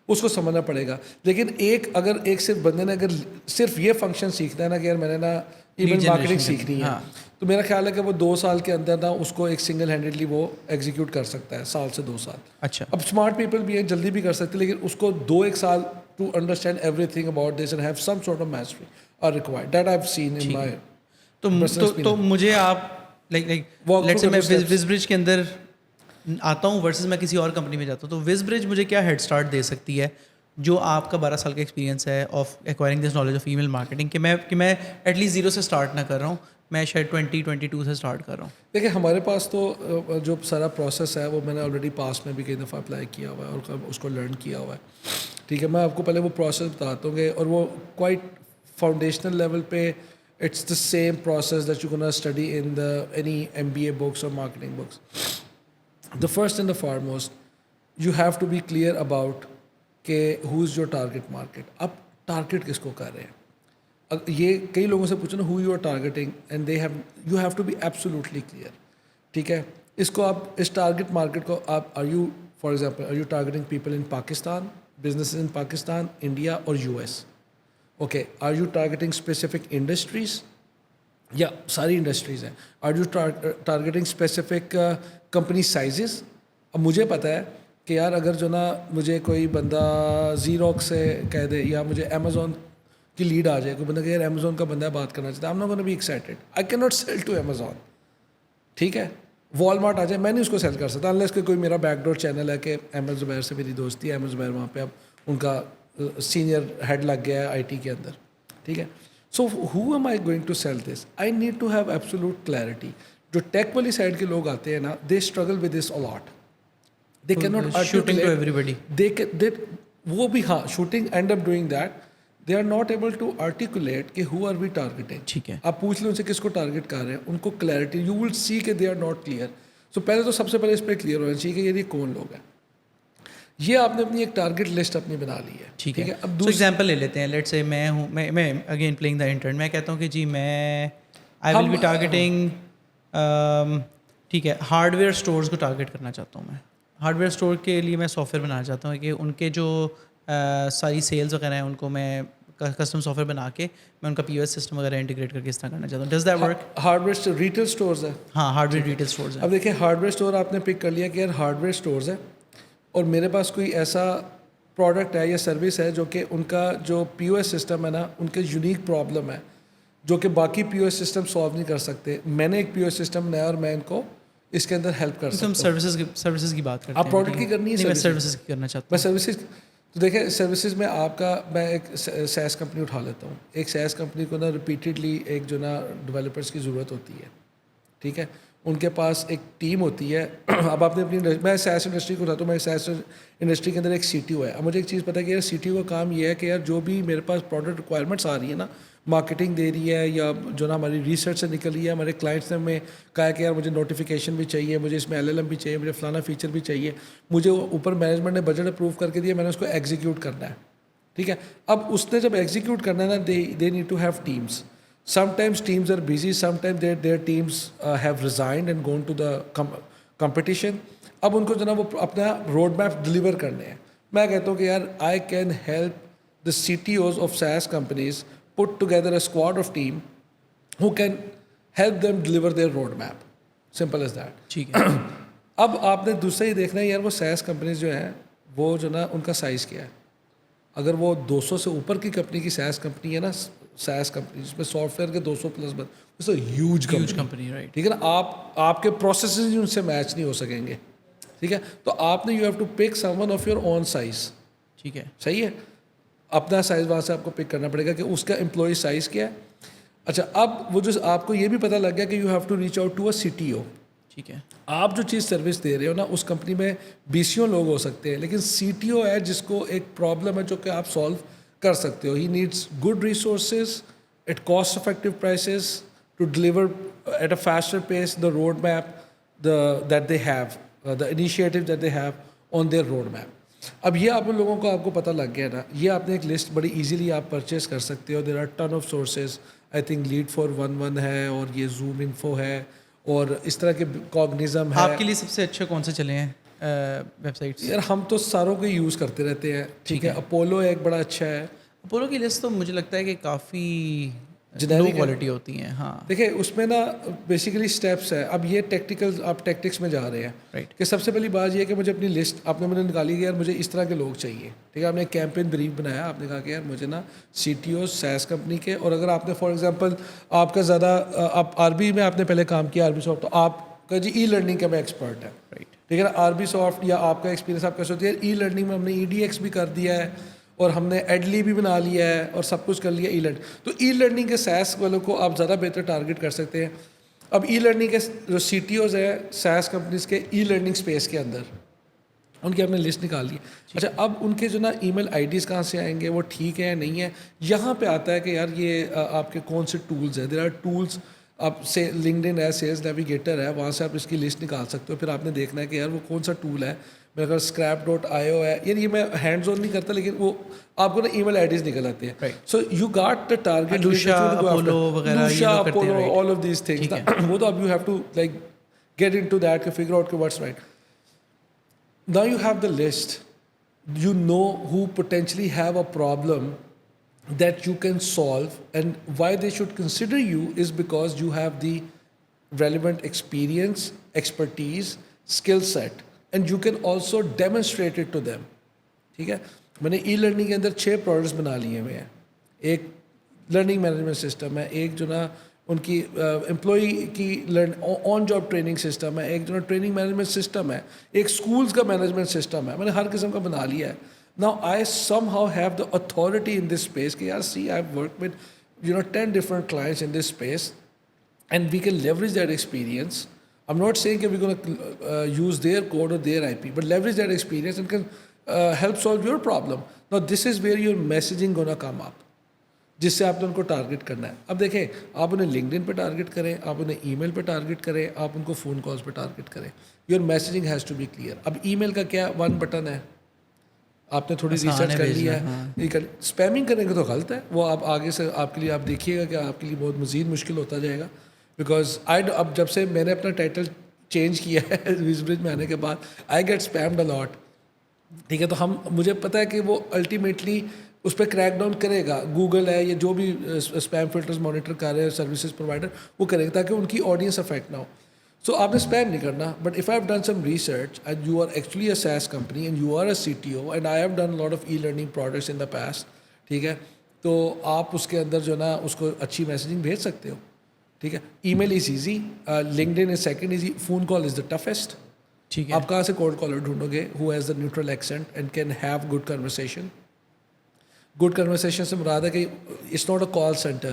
اس کو سمجھنا پڑے گا. لیکن ایک صرف بندے نے اگر صرف یہ فنکشن سیکھنا ہے نا کہ یار میں نے نا ای میل مارکیٹنگ سیکھنی ہے, تو میرا خیال ہے کہ وہ 2 سال کے اندر نا اس کو ایک سنگل ہینڈیڈلی وہ ایگزیکیوٹ کر سکتا ہے, سال سے 2 سال. اچھا, اب اسمارٹ پیپل بھی ہیں جلدی بھی کر سکتے, لیکن اس کو 2-1 سال to understand everything about this and have some sort of mastery are required. That I have seen in my. تو مجھے آپ لائک لیٹس سے میں وز برج کے اندر آتا ہوں ورسز میں کسی اور کمپنی میں جاتا ہوں, تو وز برج مجھے کیا ہیڈ اسٹارٹ دے سکتی ہے جو آپ کا 12 سال کا ایکسپیرینس ہے of acquiring this knowledge of email marketing, کہ میں ایٹ لیسٹ 0 سے اسٹارٹ نہ کر رہا ہوں, میں شاید 2022 سے اسٹارٹ کر رہا ہوں. دیکھیں ہمارے پاس تو جو سارا پروسیس ہے وہ میں نے آلریڈی پاس میں بھی کئی دفعہ اپلائی کیا ہوا ہے اور اس کو لرن کیا ہوا ہے. ٹھیک ہے, میں آپ کو پہلے وہ پروسیس بتاتا ہوں گے, اور وہ کوائٹ فاؤنڈیشنل لیول پہ it's the same process that you're going to study in any MBA books or marketing books. The first and the foremost, you have to be clear about کہ who is your target market. اب target کس کو کر رہے ہیں, یہ کئی لوگوں سے پوچھو نا who you are targeting and you have to be absolutely clear. ٹھیک ہے, اس کو آپ اس target market کو آپ for example are you targeting people in Pakistan, businesses in Pakistan, India or US? Okay, are you targeting specific industries? یا ساری industries ہیں. Are you targeting specific company sizes? اب مجھے پتہ ہے کہ یار اگر جو نا مجھے کوئی بندہ زیروکس سے کہہ دے یا مجھے امیزون کی لیڈ آ جائے, کوئی بندہ کہ یار امیزون کا بندہ بات کرنا چاہتا ہے, I'm not going to be excited. I cannot sell to Amazon. ٹھیک ہے, والمارٹ آ جائے میں نہیں اس کو سیل کر سکتا unless کہ کوئی میرا بیک ڈور چینل ہے کہ احمد زبیر سے میری دوستی ہے, احمد زبیر وہاں پہ اب ان کا سینئر ہیڈ لگ گیا ہے IT کے اندر. ٹھیک ہے, سو who am I going to sell this? I need to have absolute clarity. جو ٹیک والی سائڈ کے لوگ آتے ہیں نا they struggle with this a lot. They cannot shooting to everybody. وہ بھی ہاں shooting end up doing that. They are not able to articulate کہ who are we targeting. ٹھیک ہے, آپ پوچھ لیں ان سے کس کو ٹارگیٹ کر رہے ہیں, ان کو کلیئرٹی یو ول سی کہ دے آر ناٹ کلیئر. سو پہلے تو سب سے پہلے اس پہ کلیئر ہونا چاہیے کہ یہ کون لوگ ہیں. یہ آپ نے اپنی ایک ٹارگیٹ لسٹ اپنی بنا لی ہے. ٹھیک ہے, اب دوسرا ایگزامپل لے لیتے ہیں. لیٹ سے میں ہوں, میں اگین پلینگ دا انٹرن, میں کہتا ہوں کہ جی میں آئی ول بی ٹارگیٹنگ, ٹھیک ہے, ہارڈ ویئر اسٹورس کو ٹارگیٹ کرنا چاہتا ہوں. میں ہارڈ ویئر اسٹور کے لیے میں سافٹ ویئر بنانا چاہتا ہوں کہ ان کے جو ساری سیلز وغیرہ ہیں ان کو میں کسٹم سافٹ ویئر بنا کے میں ان کا POS سسٹم وغیرہ انٹیگریٹ کر کے اس طرح کرنا چاہتا ہوں. Does that work? Hard where retail stores ہیں. ہاں, ہارڈ ویئر ریٹیل اسٹورز ہیں. اب دیکھیں ہارڈ ویئر اسٹور آپ نے پک کر لیا کہ یار ہارڈ ویئر اسٹورز ہیں اور میرے پاس کوئی ایسا پروڈکٹ ہے یا سروس ہے جو کہ ان کا جو POS سسٹم ہے نا ان کے یونیک پرابلم ہے. جو کہ باقی پی او ایس سسٹم سالو نہیں کر سکتے. میں نے ایک پی او ایس سسٹم بنایا اور میں ان کو اس کے اندر ہیلپ کر سکتا ہوں. ہم سروسز کی بات کرتے ہیں. آپ پروڈکٹ کی کرنی ہے, میں سروسز کی کرنا چاہتا میں سروسز. تو دیکھیں سروسز میں آپ کا, میں ایک سیس کمپنی اٹھا لیتا ہوں. ایک سیس کمپنی کو نا ریپیٹیڈلی ایک جو نا ڈیولپرس کی ضرورت ہوتی ہے, ٹھیک ہے. ان کے پاس ایک ٹیم ہوتی ہے. اب آپ نے اپنی, میں سیس انڈسٹری کو اٹھاتا ہوں, میں سیس انڈسٹری کے اندر ایک سی ٹی او ہے. اب مجھے ایک چیز پتہ ہے کہ یار سی ٹی او کا کام یہ ہے کہ یار جو بھی میرے پاس پروڈکٹ ریکوائرمنٹس آ رہی ہے نا, مارکیٹنگ دے رہی ہے یا جو نا ہماری ریسرچ سے نکل رہی ہے, ہمارے کلائنٹس نے ہمیں کہا ہے کہ یار مجھے نوٹیفیکیشن بھی چاہیے, مجھے اس میں ایل ایل ایم بھی چاہیے, مجھے فلانا فیچر بھی چاہیے, مجھے اوپر مینجمنٹ نے بجٹ اپروو کر کے دیا, میں نے اس کو ایگزیکیوٹ کرنا ہے, ٹھیک ہے. اب اس نے جب ایگزیکیوٹ کرنا ہے نا, they need to have teams. Sometimes teams are busy, sometimes their teams have resigned and gone to the competition. اب ان کو جو نا وہ اپنا روڈ میپ ڈلیور کرنے ہیں. میں کہتا ہوں کہ یار I can help the CTOs of SaaS companies put together a squad of team who can help them deliver their road map. Simple as that. ٹھیک ہے. اب آپ نے دوسرا ہی دیکھنا ہے یار وہ SaaS companies جو ہیں وہ جو نا ان کا سائز کیا ہے. اگر وہ 200 سے اوپر کی کمپنی کی SaaS کمپنی ہے نا, SaaS کمپنی جس میں سافٹ ویئر کے 200 پلس بند, it's a huge company, right. ٹھیک ہے نا. آپ کے پروسیسز ہی ان سے میچ نہیں ہو سکیں گے, ٹھیک ہے. تو آپ نے you have to pick someone of your own size. ٹھیک ہے, صحیح ہے. اپنا سائز وہاں سے آپ کو پک کرنا پڑے گا کہ اس کا امپلائی سائز کیا ہے. اچھا, اب وہ جو آپ کو یہ بھی پتہ لگ گیا کہ you have to reach out to a C T O. ٹھیک ہے. آپ جو چیز سروس دے رہے ہو نا, اس کمپنی میں 20 لوگ ہو سکتے ہیں, لیکن سی ٹی او ہے جس کو ایک پرابلم ہے جو کہ آپ سالو کر سکتے ہو. He needs good resources at cost effective prices to deliver at a faster pace the roadmap that they have, the initiative that they have on their roadmap. اب یہ آپ لوگوں کو آپ کو پتہ لگ گیا نا, یہ آپ نے ایک لسٹ بڑی ایزیلی آپ پرچیز کر سکتے ہو. There are ton of sources. I think Lead411 ہے, اور یہ زوم انفو ہے, اور اس طرح کے Cognizant ہے. آپ کے لیے سب سے اچھے کون سے چلے ہیں ویب سائٹس؟ یار ہم تو ساروں کو یوز کرتے رہتے ہیں, ٹھیک ہے. اپولو ایک بڑا اچھا ہے. اپولو کی لسٹ تو مجھے لگتا ہے کہ کافی لو کوالٹی ہوتی ہیں. ہاں دیکھیں اس میں نا بیسیکلی اسٹیپس ہے. اب یہ ٹیکٹیکل, آپ ٹیکٹکس میں جا رہے ہیں, رائٹ. کہ سب سے پہلی بات یہ ہے کہ مجھے اپنی لسٹ آپ نے مجھے نکالی کہ یار مجھے اس طرح کے لوگ چاہیے, ٹھیک ہے. آپ نے ایک کیمپین بریف بنایا, آپ نے کہا کہ یار مجھے نا C T O SaaS company کے, اور اگر آپ نے فار ایگزامپل آپ کا زیادہ آپ آر بی میں آپ نے پہلے کام کیا, آر بی سافٹ, تو آپ کا جی ای لرننگ کا میں ایکسپرٹ ہے, رائٹ. ٹھیک ہے نا. آر بی سافٹ یا آپ کا ایکسپیرینس آپ کیسے ہوتی ہے, ای لرننگ میں ہم نے EDX بھی کر دیا ہے, اور ہم نے ایڈلی بھی بنا لیا ہے, اور سب کچھ کر لیا ای لرننگ. تو ای لرننگ کے SaaS والوں کو آپ زیادہ بہتر ٹارگیٹ کر سکتے ہیں. اب ای لرننگ کے جو سی ٹی اوز ہیں SaaS کمپنیز کے ای لرننگ اسپیس کے اندر, ان کی ہم نے لسٹ نکال لی. اچھا, اب ان کے جو نا ای میل آئی ڈیز کہاں سے آئیں گے, وہ ٹھیک ہے نہیں ہے. یہاں پہ آتا ہے کہ یار یہ آپ کے کون سے ٹولز ہیں. دیر آر ٹولز, آپ سے LinkedIn ہے, سیلز نیویگیٹر ہے, وہاں سے آپ اس کی لسٹ نکال سکتے ہو. پھر آپ نے دیکھنا ہے کہ یار وہ کون سا ٹول ہے. میرے خیال scrap.io ہے. یار یہ میں ہینڈز آن نہیں کرتا, لیکن وہ آپ کو نا ای میل آئی ڈیز نکل آتے ہیں. So you got the target. Lusha, Apollo وغیرہ, Apollo, all of these things. وہ تو اب you have to like get into that, figure out کہ what's right. Now you have the list. You know who potentially have a problem that you can solve, and why they should consider you is because you have the relevant experience, expertise, skill set, and you can also demonstrate it to them. ٹھیک ہے. میں نے e learning کے اندر 6 products بنا لیے ہوئے ہیں. ایک لرننگ مینجمنٹ سسٹم ہے, ایک جو نا ان کی امپلائی کی آن جاب ٹریننگ سسٹم ہے, ایک جو نا ٹریننگ مینجمنٹ سسٹم ہے, ایک اسکولس کا مینجمنٹ سسٹم ہے. میں نے ہر قسم کا بنا لیا ہے. Now I somehow have the authority in this space کہ یار see I've worked with 10 different clients in this space, and we can leverage that experience. I'm not saying that we're going to use their code or their IP, but leverage that experience and can help solve your problem. Now this is where your messaging going to come up, جس سے آپ نے ان کو target کرنا ہے. اب دیکھیں, آپ انہیں LinkedIn پہ ٹارگیٹ کریں, آپ انہیں ای میل پہ ٹارگیٹ کریں, آپ ان کو فون کالس پہ ٹارگیٹ کریں. Your messaging has to be clear. اب ای میل کا کیا 1 بٹن ہے, آپ نے تھوڑی ریسرچ کر لی ہے. اسپیمنگ کریں گے تو غلط ہے, وہ آپ آگے سے آپ کے لیے آپ دیکھیے گا کہ آپ کے لیے بہت مزید مشکل ہوتا جائے گا. بیکاز اب جب سے میں نے اپنا ٹائٹل چینج کیا ہے ویزبرج میں آنے کے بعد, آئی گیٹ اسپیمڈ اے لاٹ. ٹھیک ہے, تو مجھے پتہ ہے کہ وہ الٹیمیٹلی اس پہ کریک ڈاؤن کرے گا. گوگل ہے یا جو بھی اسپیم فلٹرز مانیٹر کر رہے ہیں سروسز پرووائڈر, وہ کرے گا تاکہ ان کی آڈینس افیکٹ نہ ہو. سو آپ نے اسپیم نہیں کرنا. But if I have done some research and you are actually a SaaS company and you are a CTO and I have done lot of e learning products in the past, ٹھیک ہے, تو آپ اس کے اندر جو نا اس کو اچھی messaging بھیج سکتے ہو. ٹھیک ہے, email is easy, linked in is second easy, phone call is the toughest. ٹھیک ہے. آپ کہاں سے کولڈ کالر ڈھونڈو گے ہو has the neutral accent and can have good conversation. Good conversation سے مراد ہے کہ it's not a call center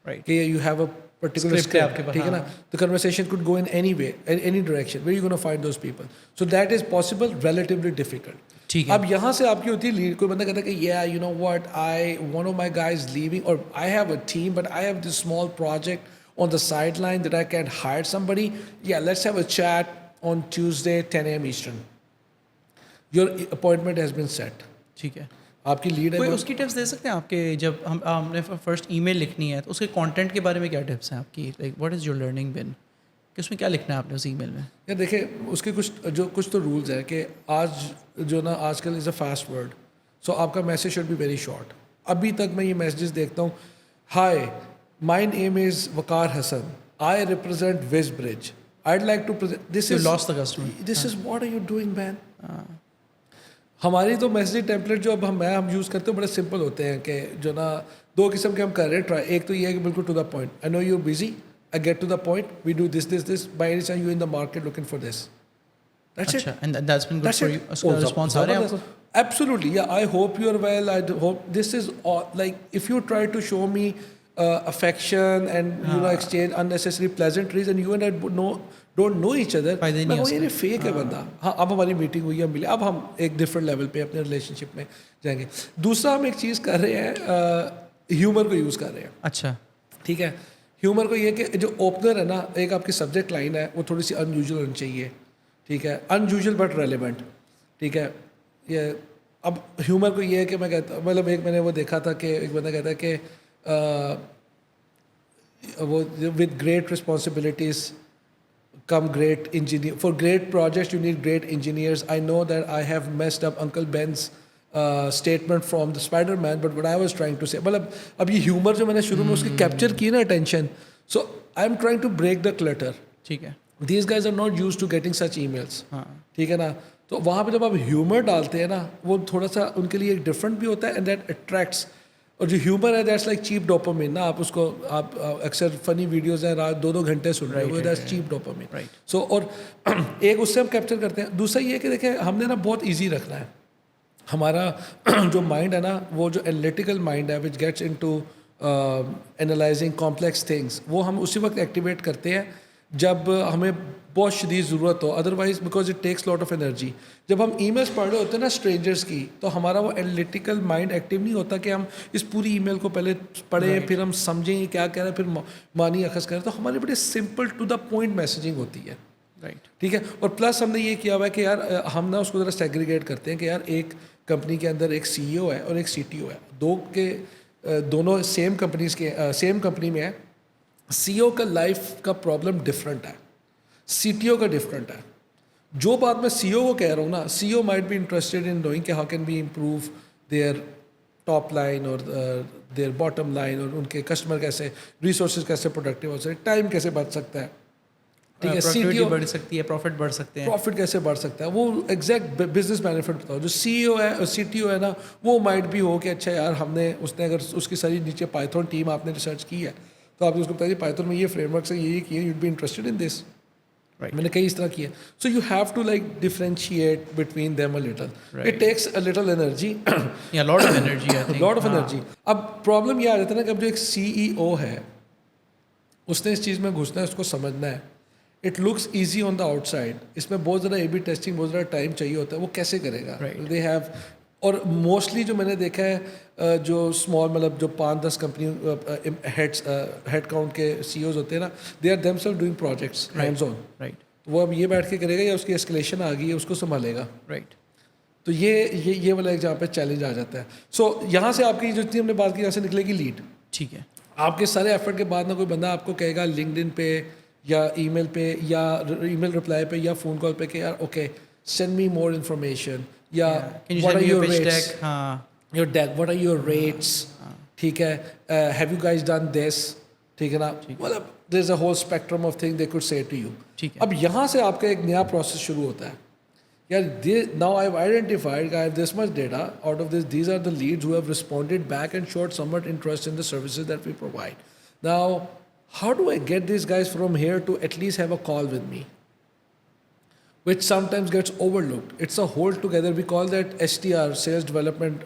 right. کہ you have a particular script, ٹھیک ہے نا. The conversation could go in any way, in any direction. Where are you going to find those people? So that is possible, relatively difficult. ٹھیک ہے. اب یہاں سے آپ کی ہوتی ہے لیڈ. کوئی بندہ کہتا ہے کہ yeah, you know what, one of my guys leaving, or I have a team but I have this small project on the sideline that I can hire somebody. Yeah, let's have a chat on Tuesday 10 a.m. Eastern. Your appointment has been set. ٹھیک ہے. آپ کی lead ہے. کوئی اس کی tips دے سکتے ہیں آپ کے جب ہم نے فرسٹ ای میل لکھنی ہے تو اس کے کانٹینٹ کے بارے میں کیا ٹپس ہیں آپ کی, like what is your learning been, کہ اس میں کیا لکھنا ہے آپ نے اس ای میل میں؟ یار دیکھیں اس کے کچھ تو رولز ہیں کہ آج جو نا آج کل از اے فاسٹ ورلڈ, سو آپ کا message should be very short. ابھی تک میں یہ میسیجز دیکھتا ہوں, hi my name is Waqar Hasan, I represent West Bridge, I like to this is loss the customer, this is what are you doing man. ہماری تو میسیج ٹیمپلیٹ جو اب ہم یوز کرتے ہیں بڑے سمپل ہوتے ہیں کہ جو نا دو قسم کے ہم کر رہے ہیں ٹرائی. ایک تو یہ ہے کہ بالکل to the point, I know you busy, I get to the point, we do this by any chance you in the market looking for this. اچھا, and that's been good for you, اس کا response آ رہا ہے آپ کو؟ Absolutely, yeah. I hope you're well. I hope this is all, like if you try to show me affection and you know exchange unnecessary pleasantries and you and I don't know each other, میں وہ یہ fake ہے بندہ. ہاں اب ہماری meeting ہوئی, ہم ملے, اب ہم ایک ڈفرینٹ لیول پہ اپنے ریلیشن شپ میں جائیں گے. دوسرا ہم ایک چیز کر رہے ہیں, ہیومر کو یوز کر رہے ہیں. اچھا ٹھیک ہے, ہیومر کو یہ کہ جو اوپنر ہے نا, ایک آپ کی سبجیکٹ لائن ہے وہ تھوڑی سی ان یوزول ہونی چاہیے. ٹھیک ہے, ان یوزول بٹ ریلیونٹ. ٹھیک ہے, یہ اب ہیومر کو یہ ہے کہ میں کہتا مطلب ایک میں نے وہ دیکھا تھا کہ ایک بندہ کہتا ہے کہ وہ with great responsibilities come great engineer, for great projects you need great engineers. I know that I have messed up uncle Ben's statement from the Spider Man but what I was trying to say. مطلب اب یہ humour جو میں نے شروع میں اس کی capture کی نا attention, so I am trying to break the clutter. ٹھیک ہے, these guys are not use to getting such emails. ہاں ٹھیک ہے نا, تو وہاں پہ جب آپ ہیومر ڈالتے ہیں نا وہ تھوڑا سا ان کے لیے ایک ڈفرینٹ بھی ہوتا ہے اینڈ دیٹ اٹریکٹس. اور جو ہیومر ہے دیٹس لائک چیپ ڈوپامین نا, آپ اس کو آپ اکثر فنی ویڈیوز ہیں رات 2 گھنٹے سن رہے ہو, دیٹس چیپ ڈوپامین. سو اور ایک اس سے ہم کیپچر کرتے ہیں. دوسرا یہ کہ دیکھیں ہم نے نا بہت ایزی رکھنا ہے ہمارا جو مائنڈ ہے نا, وہ جو انالیٹیکل مائنڈ ہے which gets into analysing complex things, وہ ہم اسی وقت ایکٹیویٹ کرتے ہیں جب ہمیں بہت شدید ضرورت ہو. Otherwise because it takes lot of energy. جب ہم ای میلس پڑھ رہے ہوتے ہیں نا اسٹرینجرس کی, تو ہمارا وہ انالیٹیکل مائنڈ ایکٹیو نہیں ہوتا کہ ہم اس پوری ای میل کو پہلے پڑھیں پھر ہم سمجھیں یہ کیا کہہ رہا ہے پھر معنی اخذ کریں. تو ہماری بڑی simple to the point messaging ہوتی ہے. رائٹ. ٹھیک ہے, اور پلس ہم نے یہ کیا ہوا ہے کہ یار ہم نا اس کو ذرا سیگریگیٹ کرتے ہیں کہ یار ایک کمپنی کے اندر ایک سی ای او ہے اور ایک سی ٹی او ہے, دونوں سیم کمپنیز کے سیم کمپنی میں ہے. سی او کا لائف کا پرابلم ڈفرینٹ ہے, سی ٹی او کا ڈفرینٹ ہے. جو بات میں سی او کو کہہ رہا ہوں نا, C O might be interested in knowing کہ how can be improve their top line or their bottom line, اور ان کے کسٹمر کیسے, ریسورسز کیسے پروڈکٹیو ہو سکتے, ٹائم کیسے بچ سکتا ہے. ٹھیک ہے, سی ٹی او بڑھ سکتی ہے, پروفٹ بڑھ سکتے ہیں, پروفٹ کیسے بڑھ سکتا ہے, وہ ایگزیکٹ بزنس بینیفٹ بتاؤ. جو سی او ہے سی ٹی او ہے نا, وہ مائٹ بھی ہو کہ اچھا یار ہم نے اس نے اگر اس کی ساری نیچے پائتھون ٹیم آپ نے ریسرچ کی ہے تو آپ نے اس کو بتائیے پائتھون میں یہ فریم ورکس ہے, یہ کیے, you'd be interested in this. میں نے کئی اس طرح کیا. So you have to like differentiate between them a little. It takes a little energy, lot of energy, lot of energy. اب پرابلم یہ آ جاتا ہے نا کہ اب جو ایک سی ای او ہے اس نے اس چیز میں گھسنا ہے, اس کو سمجھنا ہے. It looks easy on the outside, اس میں بہت زیادہ اے بی ٹیسٹنگ, بہت زیادہ ٹائم چاہیے ہوتا ہے. وہ کیسے کرے گا؟ دے ہیو, اور موسٹلی جو میں نے دیکھا ہے جو اسمال مطلب جو 5-10 کمپنی ہیڈ کاؤنٹ کے سی اوز ہوتے ہیں نا, they are them self doing projects hands on. Right. وہ اب یہ بیٹھ کے کرے گا یا اس کی اسکلیشن آ گئی ہے اس کو سنبھالے گا. رائٹ. تو یہ والا ایک جہاں پہ چیلنج آ جاتا ہے. سو یہاں سے آپ کی جتنی ہم نے بات کی یہاں سے نکلے گی لیڈ. ٹھیک ہے, آپ کے سارے ایفرٹ کے بعد نہ کوئی بندہ آپ کو کہے گا لنکڈ ان پہ یا ای میل پہ یا ای میل رپلائی پہ یا فون کال پہ کہ یار okay send me more information, یا what are your rates, your deck, what are your rates. ٹھیک ہے, have you guys done this. ٹھیک ہے نا, مطلب there is a whole spectrum of thing they could say to you. اب یہاں سے آپ کا ایک نیا پروسیس شروع ہوتا ہے Yeah, now I've identified, I have this much data. Out of this, these are the leads who have responded back and showed somewhat interest in the services that we provide. Now, how do I get these guys from here to at least have a call with me? Which sometimes gets overlooked. It's a whole together. We call that STR, sales development.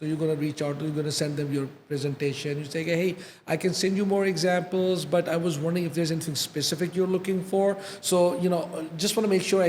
So you're gonna reach out, you're gonna send them your presentation. You say, hey, I can send you more examples, but I was wondering if there's anything specific you're looking for. So just want to make sure I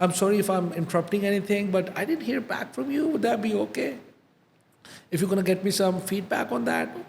I'm sorry if I'm interrupting anything, but I didn't hear back from you. Would that be okay? If you're gonna get me some feedback on that.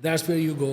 That's where you go.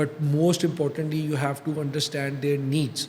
but most importantly you have to understand their needs.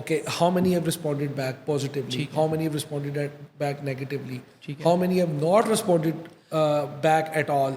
Okay, how many have responded back positively? How many have responded back negatively? How many have not responded back at all?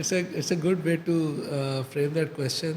it's a good way to frame that question.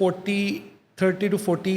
30 to 40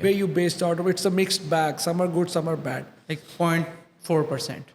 where you based out of, it's a mixed bag, some are good, some are bad. like 0.4%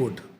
good.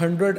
100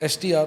STR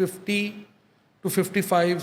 50 to 55,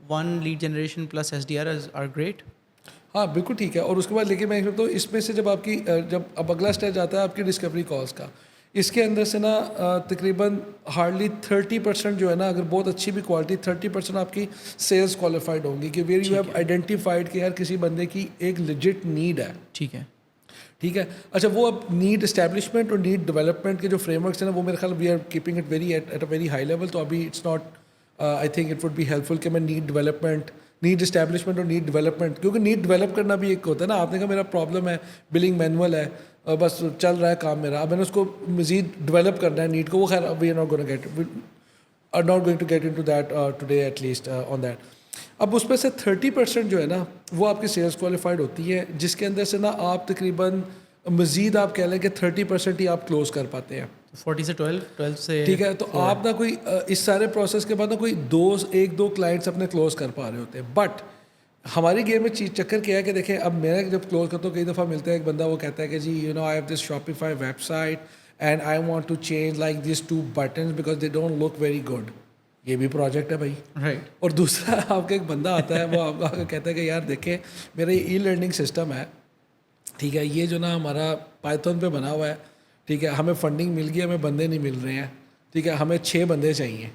1 lead generation plus SDR are great. ہاں بالکل ٹھیک ہے. اور اس کے بعد لیکن میں تو اس میں سے جب آپ کی جب اب اگلا اسٹیج آتا ہے آپ کی ڈسکوری کالس کا, اس کے اندر سے نا تقریباً ہارڈلی 30% جو ہے نا, اگر بہت اچھی بھی کوالٹی 30% آپ کی سیلس کوالیفائڈ ہوں گی کہ ویئر یو ہیو آئیڈینٹیفائڈ کہ یار کسی بندے کی ایک لیجٹ نیڈ ہے. ٹھیک ہے, ٹھیک ہے. اچھا وہ اب نیڈ اسٹیبلشمنٹ اور نیڈ ڈیولپمنٹ کے جو فریم ورکس ہیں نا, وہ میرے خیال we are keeping it very at a very high level. تو ابھی it's not I think it would be helpful کہ میں نیڈ ڈیولپمنٹ, نیڈ اسٹیبلشمنٹ اور نیڈ ڈیولپمنٹ, کیونکہ نیڈ ڈیولپ کرنا بھی ایک ہوتا ہے نا. آپ نے کہا میرا پرابلم ہے بلنگ مینول ہے, بس چل رہا ہے کام میرا, اب میں نے اس کو مزید ڈیولپ کرنا ہے نیڈ کو, وہ خیر we are not going to get into that today at least on that. اب اس میں سے 30% جو ہے نا وہ آپ کی سیلس کوالیفائڈ ہوتی ہے, جس کے اندر سے نا آپ تقریباً مزید آپ کہہ لیں کہ 30% ہی آپ کلوز کر پاتے ہیں. 40 سے 12 سے ٹھیک ہے. تو آپ نا کوئی اس سارے پروسیس کے بعد نا کوئی ایک دو کلائنٹس اپنے کلوز کر پا رہے ہوتے ہیں. بٹ ہماری گیم میں چیز چکر کیا ہے کہ دیکھیں اب میں جب کلوز کرتا ہوں کئی دفعہ ملتا ہے ایک بندہ, وہ کہتا ہے کہ جی you know I have this Shopify website and I want to change like these 2 buttons because they don't look very good. یہ بھی پروجیکٹ ہے بھائی. رائٹ. اور دوسرا آپ کا ایک بندہ آتا ہے, وہ آپ کو کہتا ہے کہ یار دیکھیں میرا یہ ای لرننگ سسٹم ہے, ٹھیک ہے, یہ جو نا ہمارا پائتھن پہ بنا ہوا ہے, ٹھیک ہے, ہمیں فنڈنگ مل گئی, ہمیں بندے نہیں مل رہے ہیں, ٹھیک ہے, ہمیں 6 بندے چاہیے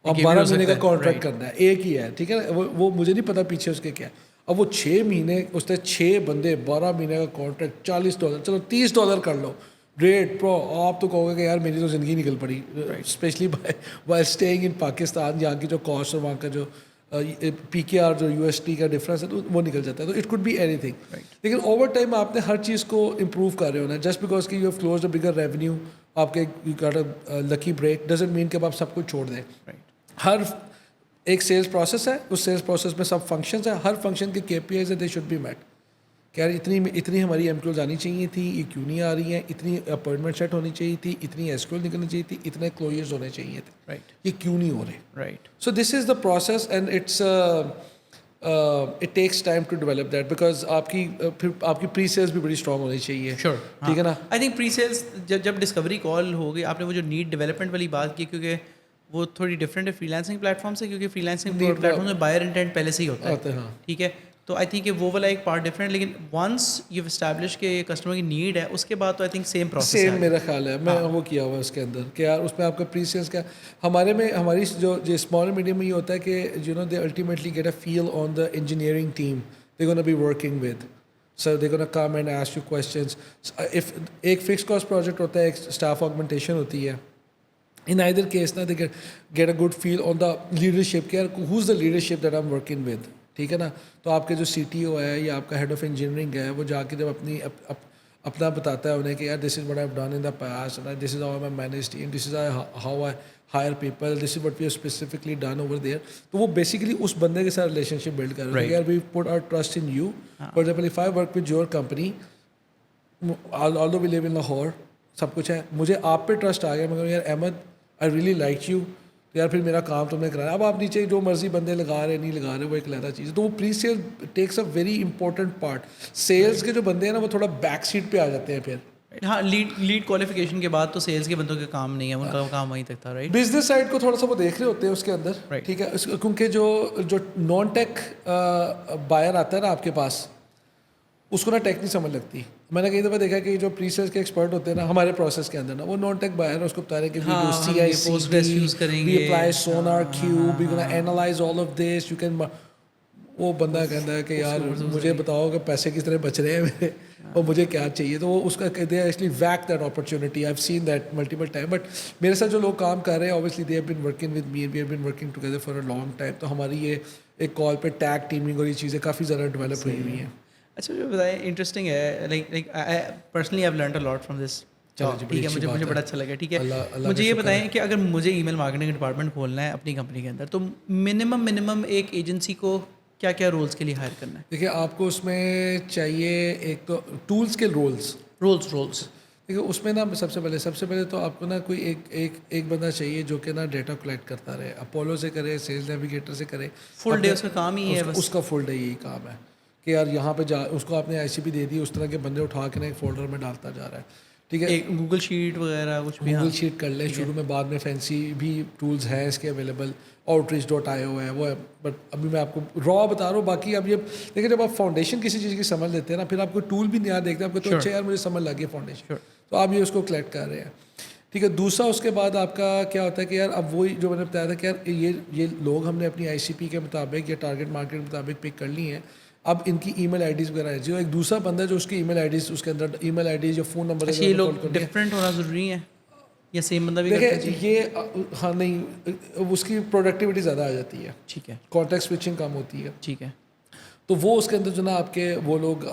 اور 12 مہینے کا کانٹریکٹ کرنا ہے, ایک ہی ہے, ٹھیک ہے. وہ مجھے نہیں پتا پیچھے اس کے کیا. اب وہ 6 مہینے اس نے 6 بندے 12 مہینے کا کانٹریکٹ $40, چلو $30 کر لو, گریٹ پرو. آپ تو کہو گے کہ یار میری تو زندگی نکل پڑی, especially while staying in Pakistan, یہاں کی جو کاسٹ اور وہاں کا جو پی کے آر جو USD کا ڈفرینس ہے تو وہ نکل جاتا ہے. تو it could be anything. لیکن اوور ٹائم آپ نے ہر چیز کو امپروو کر رہے ہونا. جسٹ بیکاز کہ you have closed a bigger revenue, آپ کے you got a lucky break, doesn't mean کہ آپ سب کچھ چھوڑ دیں. ہر ایک سیلس پروسیس ہے, اس سیلس پروسیس میں سب فنکشنز ہیں, ہر فنکشن کے KPIs ہیں, دے شوڈ بی میٹ. کہ یار اتنی ہماری ایمپلوز آنی چاہیے تھی, یہ کیوں نہیں آ رہی ہیں, اتنی اپوائنٹمنٹ سیٹ ہونی چاہیے تھی, اتنی SQL نکلنی چاہیے تھی, اتنے کلوزرز ہونے چاہیے تھے, رائٹ, یہ کیوں نہیں ہو رہے. Right. So this is the process and it's it takes time to develop that, because آپ کی پری سیلس بھی بڑی اسٹرانگ ہونی چاہیے. شیور, ٹھیک ہے نا. آئی تھنک پری سیلس جب ڈسکوری کال ہو گئی, آپ نے وہ جو نیڈ ڈیولپمنٹ والی بات کی, کیونکہ وہ تھوڑی ڈفرینٹ ہے فری لانسنگ پلیٹ فارم سے, کیونکہ فری لانسنگ پلیٹ فارم میں بائر انٹینٹ پہلے سے ہی ہوتا ہے. ٹھیک ہے. تو آئی تھنک کہ وہ والا ایک پارٹ ڈفرینٹ, لیکن ونس یو اسٹیبلش کہ کسٹمر کی نیڈ ہے, اس کے بعد تو آئی تھنک سیم پروسیس ہے. میرا خیال ہے میں وہ کیا ہوا ہے اس کے اندر کہ یار اس میں آپ کا پری سیلس کا ہماری جو اسمال میڈیم میں یہ ہوتا ہے کہ you know they ultimately get a feel on the engineering team they gonna be working with, so they gonna come and ask you questions. ایک فکس کاسٹ پروجیکٹ ہوتا ہے, ایک اسٹاف آگمنٹیشن ہوتی ہے. ان آئدر کیس نا they get a good feel on the leadership کہ یار who is the leadership that I am working with. ٹھیک ہے نا. تو آپ کے جو CTO ہے یا آپ کا ہیڈ آف انجینئرنگ ہے, وہ جا کے جب اپنا بتاتا ہے انہیں کہ یار this is what I have done in the past, this is how I manage team, this is how I hire people, this is what we have specifically done over there. تو وہ بیسیکلی اس بندے کے ساتھ relation شپ blood کر رہے ہیں. یار we put our trust in you. For example if I work with your company, although we live in Lahore, سب کچھ ہے, مجھے آپ پہ ٹرسٹ آ گیا. مگر یار Ahmed I really like you, یار پھر میرا کام تم نے کرایا. اب آپ نیچے جو مرضی بندے لگا رہے نہیں لگا رہے, وہ ایک علیحدہ چیز ہے. تو وہ pre sale takes a very important part. Sales کے جو بندے ہیں نا وہ تھوڑا بیک سیٹ پہ آ جاتے ہیں پھر. ہاں, لیڈ کوالیفیکیشن کے بعد تو سیلس کے بندوں کا کام نہیں ہے, ان کا کام وہیں تک تھا. رائٹ. بزنس سائڈ کو تھوڑا سا وہ دیکھ رہے ہوتے ہیں اس کے اندر. ٹھیک ہے. کیونکہ جو نان ٹیک بائر آتا ہے نا آپ کے پاس, اس کو نا ٹیک نہیں سمجھ لگتی. میں نے کئی دفعہ دیکھا کہ جو پری سیلس کے ایکسپرٹ ہوتے ہیں نا ہمارے پروسیس کے اندر نا, وہ نان ٹیک بائر ہے, اس کو بتا رہے کہ we do CI/CD, we apply SonarQube, we gonna analyze all of this, you can. وہ بندہ کہتا ہے کہ یار مجھے بتاؤ کہ پیسے کس طرح بچ رہے ہیں میرے اور مجھے کیا چاہیے. تو وہ اس کا کہتے ہیں actually weak that opportunity. I have seen that multiple time. But میرے ساتھ جو لوگ کام کر رہے ہیں obviously they have been working with me, we have been working together for a long time. تو ہماری یہ ایک کال پہ ٹیگ ٹیمنگ اور یہ چیزیں کافی زیادہ ڈیولپ ہوئی ہوئی ہیں. اچھا جو بتائیں, انٹرسٹنگ ہے. Like personally I have learned a lot from this. ٹھیک ہے, مجھے بڑا اچھا لگا. ٹھیک ہے, مجھے یہ بتائیں کہ اگر مجھے ای میل مارکیٹنگ ڈپارٹمنٹ کھولنا ہے اپنی کمپنی کے اندر, تو منیمم ایک ایجنسی کو کیا کیا رولس کے لیے ہائر کرنا ہے؟ دیکھیے آپ کو اس میں چاہیے ایک تو ٹولس کے رولس. دیکھیے اس میں نا سب سے پہلے تو آپ کو نا کوئی ایک بندہ چاہیے جو کہ نا ڈیٹا کلیکٹ کرتا رہے. اپولو سے کرے, سیلز نیویگیٹر سے کرے, فل ڈے اس کا کام ہی ہے. اس کا فل ڈے یہی کام ہے کہ یار یہاں پہ اس کو آپ نے ICP دے دی, اس طرح کے بندے اٹھا کے نا ایک فولڈر میں ڈالتا جا رہا ہے. ٹھیک ہے. ایک گوگل شیٹ وغیرہ کچھ بھی. گوگل شیٹ کر لیں شروع میں, بعد میں فینسی بھی ٹولز ہیں اس کے اویلیبل, outreach.io ہے وہ ہے, بٹ ابھی میں آپ کو را بتا رہا ہوں. باقی اب یہ دیکھیں جب آپ فاؤنڈیشن کسی چیز کی سمجھ لیتے ہیں نا, پھر آپ کو ٹول بھی نیا دیکھتے ہیں, آپ کو تو اچھا یار مجھے سمجھ لگ گئی فاؤنڈیشن, تو آپ یہ اس کو کلیکٹ کر رہے ہیں. ٹھیک ہے. دوسرا اس کے بعد آپ کا کیا ہوتا ہے کہ یار اب وہی جو میں نے بتایا تھا کہ یار یہ لوگ ہم نے اپنی آئی سی پی کے مطابق یا ٹارگیٹ مارکیٹ کے مطابق پک کر لی ہیں. اب ان کی ای میل آئی ڈیز وغیرہ ہے, ایک دوسرا بندہ جو اس کی ای میل آئی ڈیز اس کے اندر ای میل آئی ڈیز یا فون نمبر, یہ لوگ ڈفرینٹ ہونا ضروری ہے یا سیم بندہ بھی کرتا ہے؟ دیکھیں یہ ہاں نہیں, اس کی پروڈکٹیوٹی زیادہ آ جاتی ہے, ٹھیک ہے, کانٹیکٹ سوئچنگ کم ہوتی ہے, ٹھیک ہے. تو وہ اس کے اندر جو نا آپ کے وہ لوگ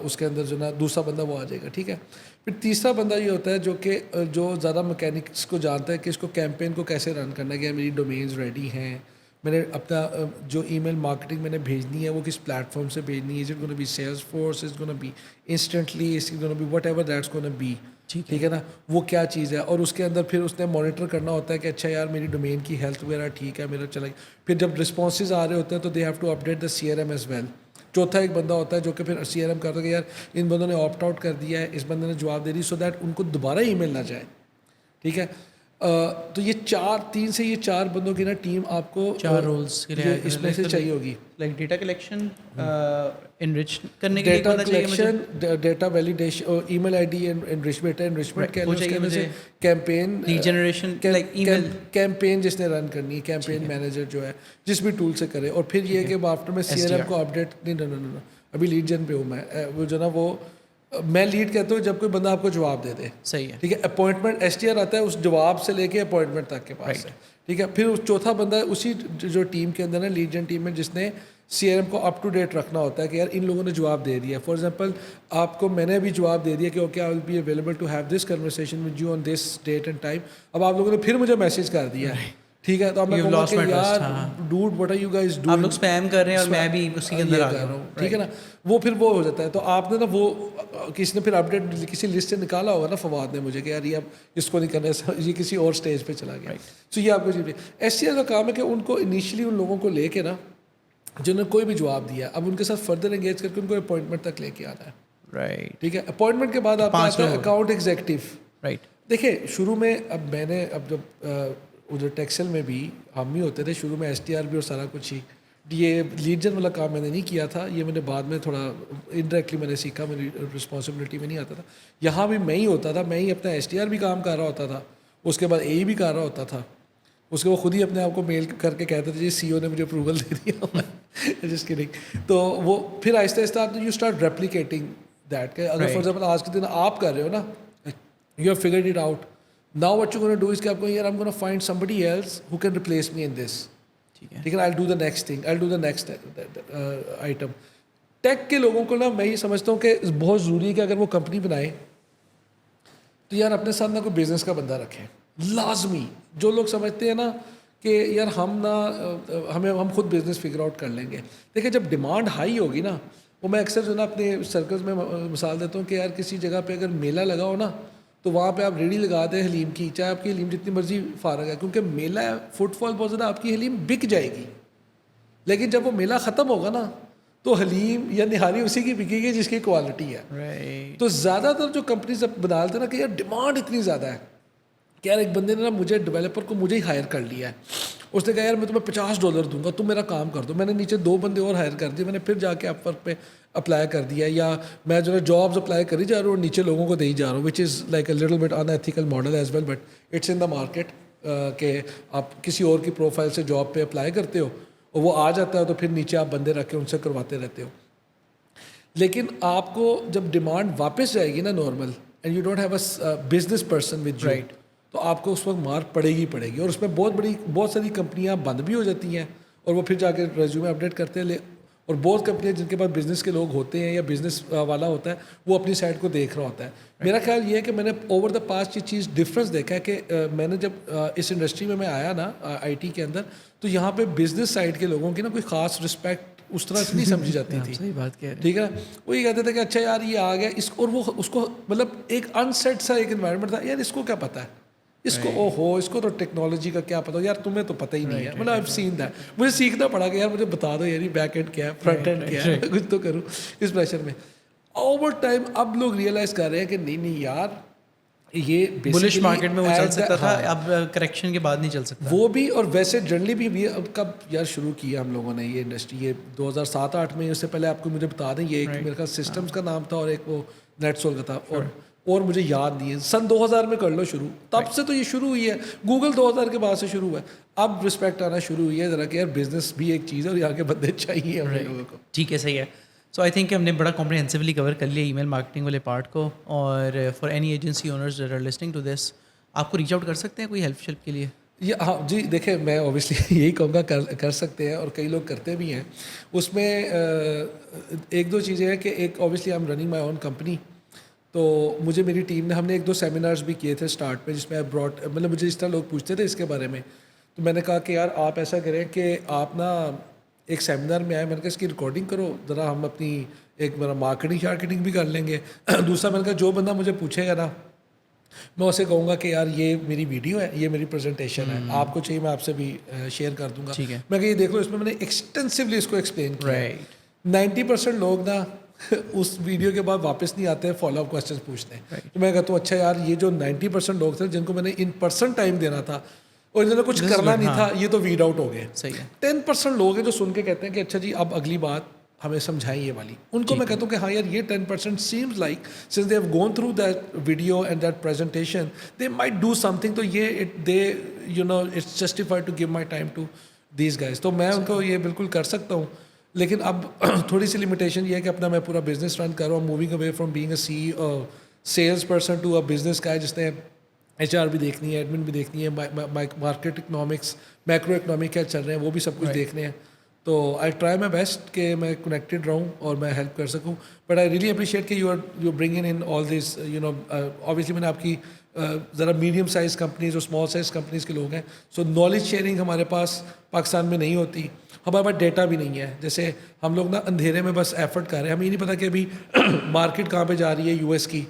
اس کے اندر جو نا دوسرا بندہ وہ آ جائے گا. ٹھیک ہے. پھر تیسرا بندہ یہ ہوتا ہے جو کہ جو زیادہ مکینکس کو جانتا ہے کہ اس کو کیمپین کو کیسے رن کرنا ہے, کہ میری ڈومینز ریڈی ہیں, میں نے اپنا جو ای میل مارکیٹنگ میں نے بھیجنی ہے وہ کس پلیٹ فارم سے بھیجنی ہے, is it gonna be Salesforce, is gonna be instantly, is gonna be whatever that's gonna be. ٹھیک ہے نا, وہ کیا چیز ہے. اور اس کے اندر پھر اس نے مانیٹر کرنا ہوتا ہے کہ اچھا یار میری ڈومین کی ہیلتھ وغیرہ ٹھیک ہے, میرا چلا. پھر جب رسپانسز آ رہے ہوتے ہیں تو they have to update the C R M as well. چوتھا ایک بندہ ہوتا ہے جو کہ پھر سی آر ایم کرتا ہے کہ یار ان بندوں نے آپٹ آؤٹ کر دیا ہے, اس بندے نے جواب دے دی, سو دیٹ ان کو دوبارہ ای میل نہ جائے. ٹھیک ہے. تو یہ 4 بندوں کی نا ٹیم آپ کو 4 رولز کے لیے اس میں سے چاہیے ہوگی. لائک ڈیٹا کلیکشن, انرچ کرنے کے لیے data collection, data validation, email ID enrichment کے اندر سے کیمپین جنریشن, کیمپین جس نے رن کرنی ہے, کیمپین مینیجر جو ہے جس بھی ٹول سے کرے. اور پھر یہ کہ آفٹر میں سی آر ایم کو اپڈیٹ نہیں, ابھی لیڈ جن پہ ہوں میں, وہ جو نا وہ میں لیڈ کہتا ہوں جب کوئی بندہ آپ کو جواب دے دے. صحیح ہے. ٹھیک ہے. اپوائنٹمنٹ ایس ٹی آر آتا ہے اس جواب سے لے کے اپوائنٹمنٹ تک کے پاس ہے. ٹھیک ہے. پھر چوتھا بندہ اسی جو ٹیم کے اندر ہے لیڈ جن ٹیم میں, جس نے سی آر ایم کو اپ ٹو ڈیٹ رکھنا ہوتا ہے کہ یار ان لوگوں نے جواب دے دیا. فار ایگزامپل آپ کو میں نے ابھی جواب دے دیا کہ okay I will be available to have this conversation with you on this date and time. اب آپ لوگوں نے پھر مجھے میسج کر دیا, ٹھیک ہے, تو اب میں کہوں گا کہ یار dude what are you guys doing, آپ لوگ اسپیم کر رہے ہیں اور میں بھی اسی کے اندر آ رہا ہوں. ٹھیک ہے نا. وہ پھر وہ ہو جاتا ہے. تو آپ نے نا وہ کسی نے پھر اپڈیٹ کسی لسٹ سے نکالا ہوگا نا فواد نے مجھے کہ یار یہ اب اس کو نہیں کرنا, یہ کسی اور اسٹیج پہ چلا گیا. تو یہ آپ کو ایس سی آر کا کام ہے کہ ان کو انیشلی ان لوگوں کو لے کے نا جنہوں نے کوئی بھی جواب دیا, اب ان کے ساتھ فردر انگیج کر کے ان کو اپوائنٹمنٹ تک لے کے آنا ہے. رائٹ. ٹھیک ہے. اپوائنٹمنٹ کے بعد آپ کا آتا ہے اکاؤنٹ ایگزیکٹو. رائٹ. دیکھیں شروع میں اب میں نے اب جب ادھر ٹیکسل میں بھی ہم ہی ہوتے تھے شروع میں, ایس ٹی آر بھی اور سارا کچھ ہی, یہ لیڈ جن والا کام میں نے نہیں کیا تھا, یہ میں نے بعد میں تھوڑا انڈائریکٹلی میں نے سیکھا, میری رسپانسبلٹی میں نہیں آتا تھا. یہاں بھی میں ہی ہوتا تھا, میں ہی اپنا ایس ٹی آر بھی کام کر رہا ہوتا تھا, اس کے بعد اے بھی کر رہا ہوتا تھا, اس کے وہ خود ہی اپنے آپ کو میل کر کے کہتے تھے جی سی او نے مجھے اپروول دے دیا, جس کی نہیں. تو وہ پھر آہستہ آہستہ یو اسٹارٹ ریپلیکیٹنگ دیٹ, کہ اگر فار ایگزامپل آج کے دن آپ کر رہے ہو نا, you have figured it out, now what you're going to do is کہ آپ کو یار I'm going to find somebody else who can replace me in this. ٹھیک ہے. I'll do the next thing, I'll do the next item. ٹیک کے لوگوں کو نا میں یہ سمجھتا ہوں کہ بہت ضروری ہے کہ اگر وہ کمپنی بنائے تو یار اپنے ساتھ نہ کوئی بزنس کا بندہ رکھیں, لازمی. جو لوگ سمجھتے ہیں نا کہ یار ہم خود بزنس فگر آؤٹ کر لیں گے. دیکھیں جب ڈیمانڈ ہائی ہوگی نا, وہ میں اکثر جو نا اپنے سرکلز میں مثال دیتا ہوں کہ یار کسی جگہ پہ اگر میلہ لگا ہو نا تو وہاں پہ آپ ریڈی لگا دیں حلیم کی, چاہے آپ کی حلیم جتنی مرضی فارغ ہے, کیونکہ میلہ فٹ فال بہت زیادہ, آپ کی حلیم بک جائے گی. لیکن جب وہ میلہ ختم ہوگا نا تو حلیم یا نہاری اسی کی بکے گی جس کی کوالٹی ہے. تو زیادہ تر جو کمپنیز بنا لیتے ہیں نا کہ یار ڈیمانڈ اتنی زیادہ ہے کہ یار ایک بندے نے نا مجھے ڈیولپر کو مجھے ہی ہائر کر لیا ہے, اس نے کہا یار میں تمہیں $50 دوں گا, تم میرا کام کر دو. میں نے نیچے 2 بندے اور ہائر کر دیے, میں نے پھر جا کے اپ ورک پہ اپلائی کر دیا, یا میں جو ہے جابز اپلائی کری جا رہا ہوں اور نیچے لوگوں کو دے ہی جا رہا ہوں, which is like a little bit unethical model as well, but it's in the market. کہ آپ کسی اور کی پروفائل سے جاب پہ اپلائی کرتے ہو اور وہ آ جاتا ہے تو پھر نیچے آپ بندے رکھ کے ان سے کرواتے رہتے ہو. لیکن آپ کو جب ڈیمانڈ واپس جائے گی نا normal, and you don't have a business person with you, تو آپ کو اس وقت مار پڑے گی. اور اس میں بہت ساری کمپنیاں بند بھی ہو جاتی ہیں اور وہ پھر جا کے ریزیومے اپڈیٹ کرتے ہیں. اور بہت کمپنیاں جن کے پاس بزنس کے لوگ ہوتے ہیں یا بزنس والا ہوتا ہے وہ اپنی سائڈ کو دیکھ رہا ہوتا ہے. میرا خیال یہ ہے کہ میں نے اوور دا پاسٹ یہ چیز ڈفرینس دیکھا ہے کہ میں نے جب اس انڈسٹری میں آیا نا آئی ٹی کے اندر, تو یہاں پہ بزنس سائڈ کے لوگوں کی نا کوئی خاص رسپیکٹ اس طرح سے نہیں سمجھی جاتی تھی. صحیح بات کہہ رہے ہیں. ٹھیک ہے نا. وہ یہ کہتے تھے کہ اچھا یار یہ آ گیا اور وہ اس کو مطلب ایک انسیٹ سا ایک انوائرمنٹ تھا, یار اس کو کیا پتہ ہے, اس کو او ہو اس کو تو ٹیکنالوجی کا کیا پتہ, یار تمہیں تو پتہ ہی نہیں ہے. مطلب آئی ہیو سین دیٹ, مجھے سیکھنا پڑا کہ یار مجھے بتا دو یار بیک اینڈ کیا ہے, فرنٹ اینڈ کیا ہے, کچھ تو کروں اس پریشر میں. اوور ٹائم اب لوگ ریئلائز کر رہے ہیں کہ نہیں یار یہ بلش basically مارکیٹ میں وہ چل at the- سکتا تھا, ہاں، اب کریکشن کے بعد نہیں چل سکتا. وہ بھی. اور ویسے جنرلی بھی اب کب یار شروع کیا ہم لوگوں نے یہ انڈسٹری, یہ 2007-8 میں. اس سے پہلے آپ کو مجھے بتا دیں, یہ ایک میرے خیال سسٹمز کا نام تھا اور ایک وہ نیٹ سول کا تھا, اور مجھے یاد نہیں ہے. سن 2000 میں کر لو شروع, تب سے تو یہ شروع ہوئی ہے. گوگل 2000 کے بعد سے شروع ہوا ہے. اب رسپیکٹ آنا شروع ہوئی ہے ذرا کہ یار بزنس بھی ایک چیز ہے اور یہاں کے بندے چاہیے ہم لوگوں کو. ٹھیک ہے, صحیح ہے. سو آئی تھنک ہم نے بڑا کمپریہنسولی کور کر لیا ای میل مارکیٹنگ والے پارٹ کو. اور for any agency owners that are listening to this, آپ کو ریچ آؤٹ کر سکتے ہیں کوئی ہیلپ شیلپ کے لیے؟ ہاں جی, دیکھیں میں اوبیسلی یہی کہوں گا کر سکتے ہیں, اور کئی لوگ کرتے بھی ہیں. اس میں ایک دو چیزیں ہیں کہ ایک obviously I am running my own company, تو مجھے میری ٹیم نے, ہم نے 1-2 سیمینارز بھی کیے تھے اسٹارٹ میں, جس میں مطلب مجھے اس طرح لوگ پوچھتے تھے اس کے بارے میں, تو میں نے کہا کہ یار آپ ایسا کریں کہ آپ نا ایک سیمینار میں آئے, میں نے کہا اس کی ریکارڈنگ کرو ذرا, ہم اپنی ایک میرا مارکیٹنگ بھی کر لیں گے. دوسرا میں نے کہا جو بندہ مجھے پوچھے گا نا, میں اسے کہوں گا کہ یار یہ میری ویڈیو ہے, یہ میری پریزنٹیشن ہے, آپ کو چاہیے میں آپ سے بھی شیئر کر دوں گا. میں کہ یہ دیکھ لو, اس میں میں نے ایکسٹینسولی اس کو ایکسپلین کیا. 90% لوگ نا اس ویڈیو کے بعد واپس نہیں آتے ہیں, فالو اپ کوسچنس پوچھتے ہیں. تو میں کہتا ہوں اچھا یار یہ جو 90% لوگ تھے جن کو میں نے ان پرسن ٹائم دینا تھا اور انہوں نے کچھ کرنا نہیں تھا, یہ تو ویڈ آؤٹ ہو گئے. 10% لوگ ہیں جو سن کے کہتے ہیں کہ اچھا جی اب اگلی بات ہمیں سمجھائیں یہ والی. ان کو میں کہتا ہوں کہ ہاں یار یہ 10% seems like sense they have gone through that video and that presentation they might do something, تو یہ they you know it's justified to give my time to these guys. تو میں ان کو یہ بالکل کر سکتا ہوں, لیکن اب تھوڑی سی لمیٹیشن یہ ہے کہ اپنا میں پورا بزنس رن کر رہا ہوں, moving away from being a salesperson to a business کا, جس نے ایچ آر بھی دیکھنی ہے, ایڈمن بھی دیکھنی ہے, مارکیٹ اکنامکس, میکرو اکنامک کیا چل رہے ہیں وہ بھی سب کچھ دیکھنے ہیں. تو آئی ٹرائی مائی بیسٹ کہ میں کنیکٹیڈ رہوں اور میں ہیلپ کر سکوں. بٹ آئی ریئلی اپریشیٹ کہ you bring in all this you know, obviously میں نے آپ کی ذرا میڈیم سائز کمپنیز اور اسمال سائز کمپنیز کے لوگ ہیں, سو نالج شیئرنگ ہمارے پاس پاکستان میں نہیں ہوتی, ہمارے پاس ڈیٹا بھی نہیں ہے. جیسے ہم لوگ نا اندھیرے میں بس ایفرٹ کر رہے ہیں, ہمیں یہ نہیں پتا کہ ابھی مارکیٹ کہاں پہ جا رہی ہے یو ایس کی,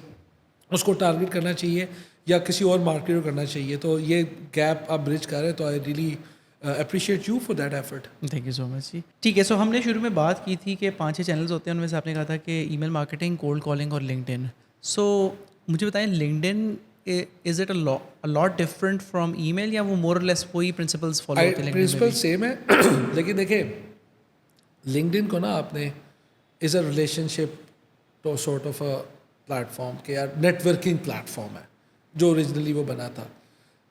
اس کو ٹارگیٹ کرنا چاہیے یا کسی اور مارکیٹ کو کرنا چاہیے. تو یہ گیپ آپ برج کر رہے ہیں, تو I really appreciate you for that effort. Thank you so much جی. ٹھیک ہے, سو ہم نے شروع میں بات کی تھی کہ 5-6 چینلز ہوتے ہیں, ان میں سے آپ نے کہا تھا کہ email marketing, cold calling اور لنکڈ ان. سو مجھے بتائیں linked in is it a lot different from email, یا وہ مور اور لیس وہی پرنسپلس فالو ہوتے ہیں؟ پرنسپل سیم ہے, لیکن دیکھیں لنکڈ ان کو نا آپ نے is a relationship sort of a platform, کہ یار نیٹ ورکنگ پلیٹ فارم ہے جو اوریجنلی وہ بنا تھا.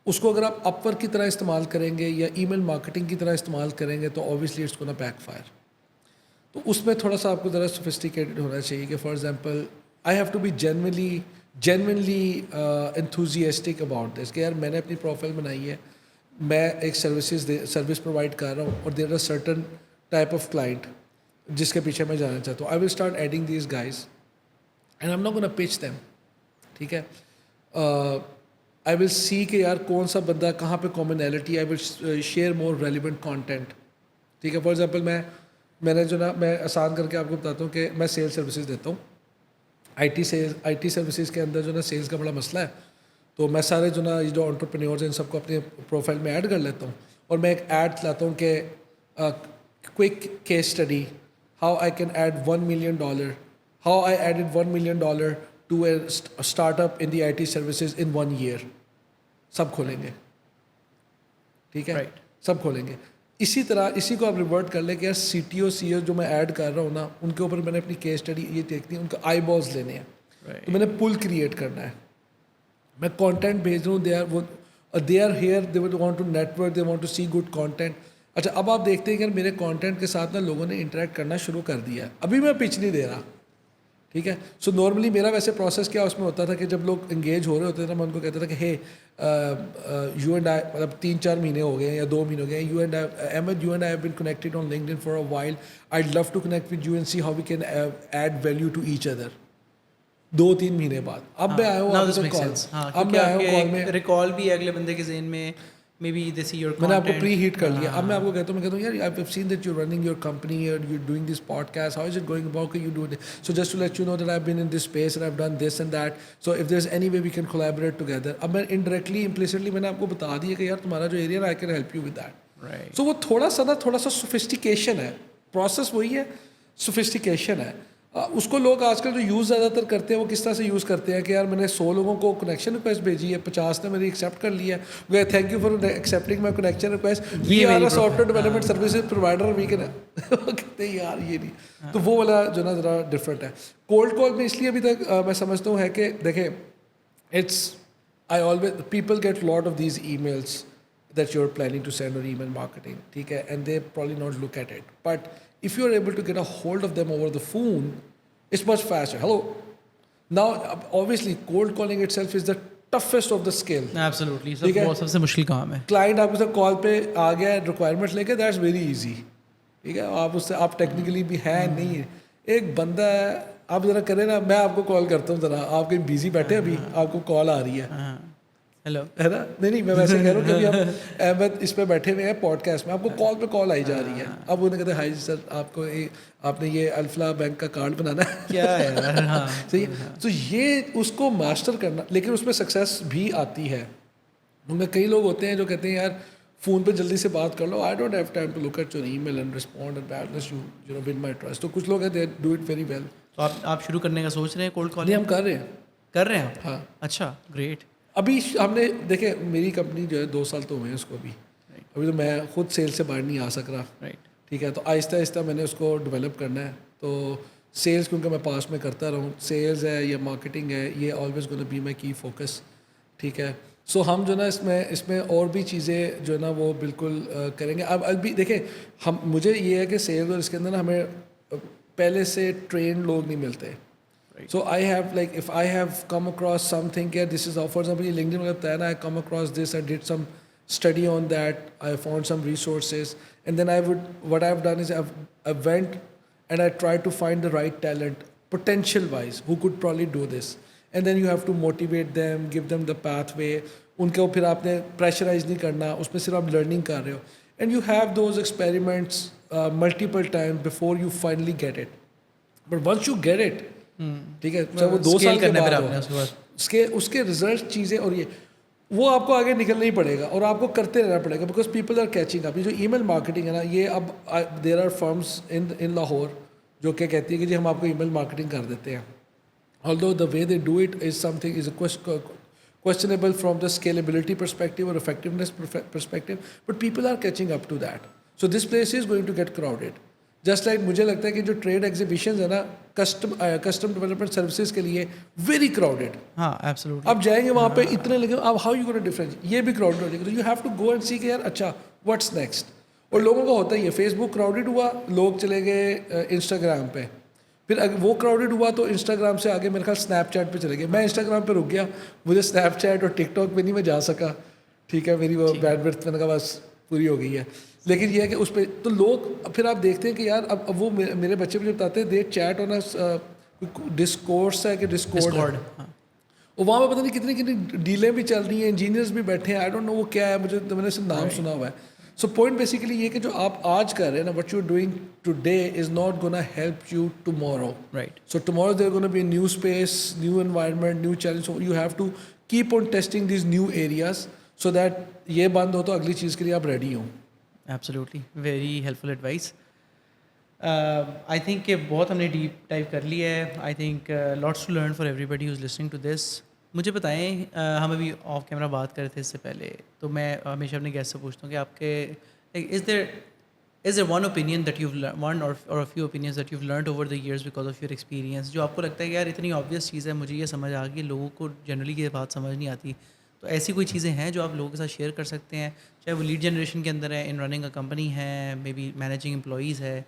اس کو اگر آپ اپ ورک کی طرح استعمال کریں گے یا ای میل مارکیٹنگ کی طرح استعمال کریں گے تو obviously it's gonna backfire. تو اس میں تھوڑا سا آپ کو ذرا سوفسٹیکیٹڈ ہونا چاہیے کہ for example I have to be genuinely enthusiastic about this, کہ یار میں نے اپنی پروفائل بنائی ہے, میں ایک سروس پرووائڈ کر رہا ہوں, اور there are certain type of client جس کے پیچھے میں جانا چاہتا ہوں. I will start adding these guys and I am not gonna pitch them. ٹھیک ہے, آئی ول سی کہ یار کون سا بندہ کہاں پہ commonality, I will share more relevant content. ٹھیک ہے, فار ایگزامپل میں نے جو نا, میں آسان کر کے آپ کو بتاتا ہوں کہ میں سیل سروسز دیتا ہوں. آئی ٹی سروسز کے اندر جو نا سیلس کا بڑا مسئلہ ہے, تو میں سارے جو نا یہ جو انٹرپرینیورز ہیں ان سب کو اپنے پروفائل میں ایڈ کر لیتا ہوں, اور میں ایک ایڈ لاتا ہوں کہ quick case study, how I can add $1 million, how I added $1 million to a startup in the I T services in 1 year. سب کھولیں گے. ٹھیک ہے, سب کھولیں گے. اسی طرح اسی کو آپ ریورٹ کر لیں کہ یار سی ٹی او سی او جو میں ایڈ کر رہا ہوں نا, ان کے اوپر میں نے اپنی کیس اسٹڈی یہ دیکھنی ہے, ان کا آئی بالز لینے ہیں, تو میں نے پل کریٹ کرنا ہے, میں کانٹینٹ بھیج رہا ہوں, they are here, they want to network, they want to see good content. اچھا اب آپ دیکھتے ہیں کہ میرے کانٹینٹ کے ساتھ نا لوگوں نے انٹریکٹ کرنا شروع کر دیا ہے, ابھی میں پچ نہیں دے رہا. ٹھیک ہے, سو نارملی میرا ویسے پروسیس کیا اس میں ہوتا تھا کہ جب لوگ انگیج ہو رہے ہوتے تھے, میں ان کو کہتا تھا کہ ہے یو اینڈ آئی, مطلب 3-4 مہینے ہو گئے ہیں یا 2 مہینے ہو گئے ہیں, you and I have been connected on LinkedIn for a while, I love to connect with you and see how we can add value to each other. 2-3 مہینے بعد اب میں آیا ہوں آپ سے کال, اب میں آیا ہوں کال میں ریکال بھی اگلے بندے کے ذہن میں, may be they see your, میں نے آپ کو پری ہیٹ کر لیا. اب میں آپ کو کہتا ہوں یار I have seen that you running your company, you doing this podcast, how is it going about, you do it, so just to let you know that I have been in this space and I have done this and that, so if there is any way we can collaborate together. اب میں indirectly implicitly میں نے آپ کو بتا دیا کہ یار تمہارا جو ایریا ہے I can help you with that. So وہ تھوڑا سا سوفسٹیکیشن ہے, پروسیس وہی ہے, سوفسٹیکیشن ہے. اس کو لوگ آج کل جو یوز زیادہ تر کرتے ہیں وہ کس طرح سے یوز کرتے ہیں کہ یار میں نے 100 لوگوں کو کنیکشن ریکویسٹ بھیجی ہے, 50 نے میری ایکسیپٹ کر لیا ہے, thank you for accepting my connection request, we are a software development services provider, we can کہتے ہیں یار یہ نہیں. تو وہ والا جو نا ذرا ڈفرینٹ ہے. کولڈ کال میں اس لیے ابھی تک میں سمجھتا ہوں ہے کہ دیکھیں it's I always people get lot of these emails that you're planning to send or email marketing, ٹھیک ہے, and they probably not look at it. But if you're able to get a hold of them over the phone, it's much faster. Hello. Now, obviously, cold calling itself is the toughest of the skill. Absolutely. سب سے مشکل کام ہے. Client آپ کے ساتھ کال پہ آ گیا requirement لے کے, دیٹس ویری ایزی, ٹھیک ہے, آپ اس سے آپ ٹیکنیکلی بھی ہیں نہیں. ایک بندہ ہے, آپ ذرا کریں نا, میں آپ کو کال کرتا ہوں, ذرا آپ کہیں بزی بیٹھے, ابھی آپ کو کال آ رہی ہے, ہیلو, ہے نا, نہیں میں ویسے کہہ رہا ہوں کہ ابھی آپ احمد اس پہ بیٹھے ہوئے ہیں پوڈ کاسٹ میں, آپ کو کال پہ کال آئی جا رہی ہے, اب انہیں کہتے ہیں ہائی سر آپ نے یہ الفلا بینک کا کارڈ بنانا ہے, کیا ہے, صحیح. تو یہ اس کو ماسٹر کرنا, لیکن اس میں سکسیس بھی آتی ہے. ان میں کئی لوگ ہوتے ہیں جو کہتے ہیں یار فون پہ جلدی سے بات کر لو, I don't have time to look at your email and respond and business you know won my trust. تو کچھ لوگ ہیں they do it very well. تو آپ شروع کرنے کا سوچ رہے ہیں کولڈ کال؟ نہیں, ہم کر رہے ہیں. ہاں, اچھا, گریٹ. ابھی ہم نے دیکھیں میری کمپنی جو ہے 2 سال تو ہوئے ہیں اس کو, ابھی تو میں خود سیل سے باہر نہیں آ سک رہا, ٹھیک ہے. تو آہستہ آہستہ میں نے اس کو ڈیولپ کرنا ہے. تو سیلس کیونکہ میں پاس میں کرتا رہا ہوں, سیلز ہے یا مارکیٹنگ ہے, یہ آلویز گونا بی مائی کی فوکس, ٹھیک ہے. سو ہم جو نا اس میں اور بھی چیزیں جو ہے نا وہ بالکل کریں گے. اب بھی دیکھیں مجھے یہ ہے کہ سیلز اور اس کے اندر نا ہمیں پہلے سے ٹرینڈ لوگ نہیں ملتے. So I have like if I have come across something, yeah, this is for example LinkedIn میں بتایا نا, I come across this, I did some study on that, I found some resources, and then what I've done is I went and I tried to find the right talent potential wise who could probably do this, and then you have to motivate them, give them the pathway. ان کو پھر آپ نے pressurize نہیں کرنا, اس میں صرف آپ learning کر رہے ہو, and you have those experiments multiple times before you finally get it. But once you get it, ٹھیک ہے, چاہے وہ 2 سال کے بعد ہو, اس کے ریزلٹ چیزیں اور یہ وہ آپ کو آگے نکلنا ہی پڑے گا اور آپ کو کرتے رہنا پڑے گا, بیکاز پیپل آر کیچنگ اپ. یہ جو ای میل مارکیٹنگ ہے نا, یہ اب دیر آر فرمس ان لاہور جو کہ کہتی ہے کہ جی ہم آپ کو ای میل مارکیٹنگ کر دیتے ہیں. although the way they do it is something is questionable from the scalability perspective or effectiveness perspective, but people are catching up to that. So this place is going to get crowded. Just like مجھے لگتا ہے کہ جو trade exhibitions ہیں نا custom development services کے لیے very crowded. ہاں ایبسلیوٹلی. آپ جائیں گے وہاں پہ اتنے لگے, اب ہاؤ یو گونا ڈفرینس, یہ بھی کراؤڈیڈ ہو جائے گا. تو you have to go and see کہ یار اچھا واٹس نیکسٹ. اور لوگوں کا ہوتا ہی ہے, فیس بک کراؤڈیڈ ہوا, لوگ چلے گئے انسٹاگرام پہ, پھر وہ کراؤڈیڈ ہوا تو انسٹاگرام سے آگے میرے خیال اسنیپ چیٹ پہ چلے گئے. میں انسٹاگرام پہ رک گیا, مجھے اسنیپ چیٹ اور ٹک ٹاک پہ نہیں میں جا سکا, ٹھیک ہے, میری وہ بیڈ ورتھ میں نے کہا بس پوری ہو گئی ہے. لیکن یہ ہے کہ اس پہ تو لوگ پھر آپ دیکھتے ہیں کہ یار اب وہ میرے بچے مجھے بتاتے ہیں دے چیٹ آن ڈسکورس ہے کہ ڈسکورڈ, اور وہاں پہ پتہ نہیں کتنی ڈیلیں بھی چل رہی ہیں, انجینئرس بھی بیٹھے ہیں, آئی ڈونٹ نو وہ کیا ہے, میں نے صرف نام سنا ہوا ہے. سو پوائنٹ بیسیکلی یہ کہ جو آپ آج کر رہے ہیں نا, what you are doing today is not gonna help you tomorrow, right. So tomorrow there gonna be a new space, new environment, new challenge. So you have to keep on testing these new areas so that یہ بند ہو تو اگلی چیز کے لیے آپ ready ہوں. Absolutely, very helpful advice. I think کہ بہت ہم نے ڈیپ ڈائیو کر لیا ہے. I think lots to learn for everybody who's listening to this. مجھے بتائیں, ہم ابھی آف کیمرہ بات کر رہے تھے اس سے پہلے, تو میں ہمیشہ اپنے گیسٹ سے پوچھتا ہوں کہ آپ کے is there one opinion that you one or few opinions that you learned over the years because of your experience, جو آپ کو لگتا ہے کہ یار اتنی آبویس چیز ہے, مجھے یہ سمجھ آ گئی, لوگوں کو جنرلی یہ بات سمجھ نہیں آتی. تو ایسی کوئی چیزیں ہیں جو آپ لوگوں کے ساتھ شیئر کر سکتے ہیں, چاہے وہ لیڈ جنریشن کے اندر ہے, ان رننگ اے کمپنی ہے, مے بی مینیجنگ امپلائیز ہے.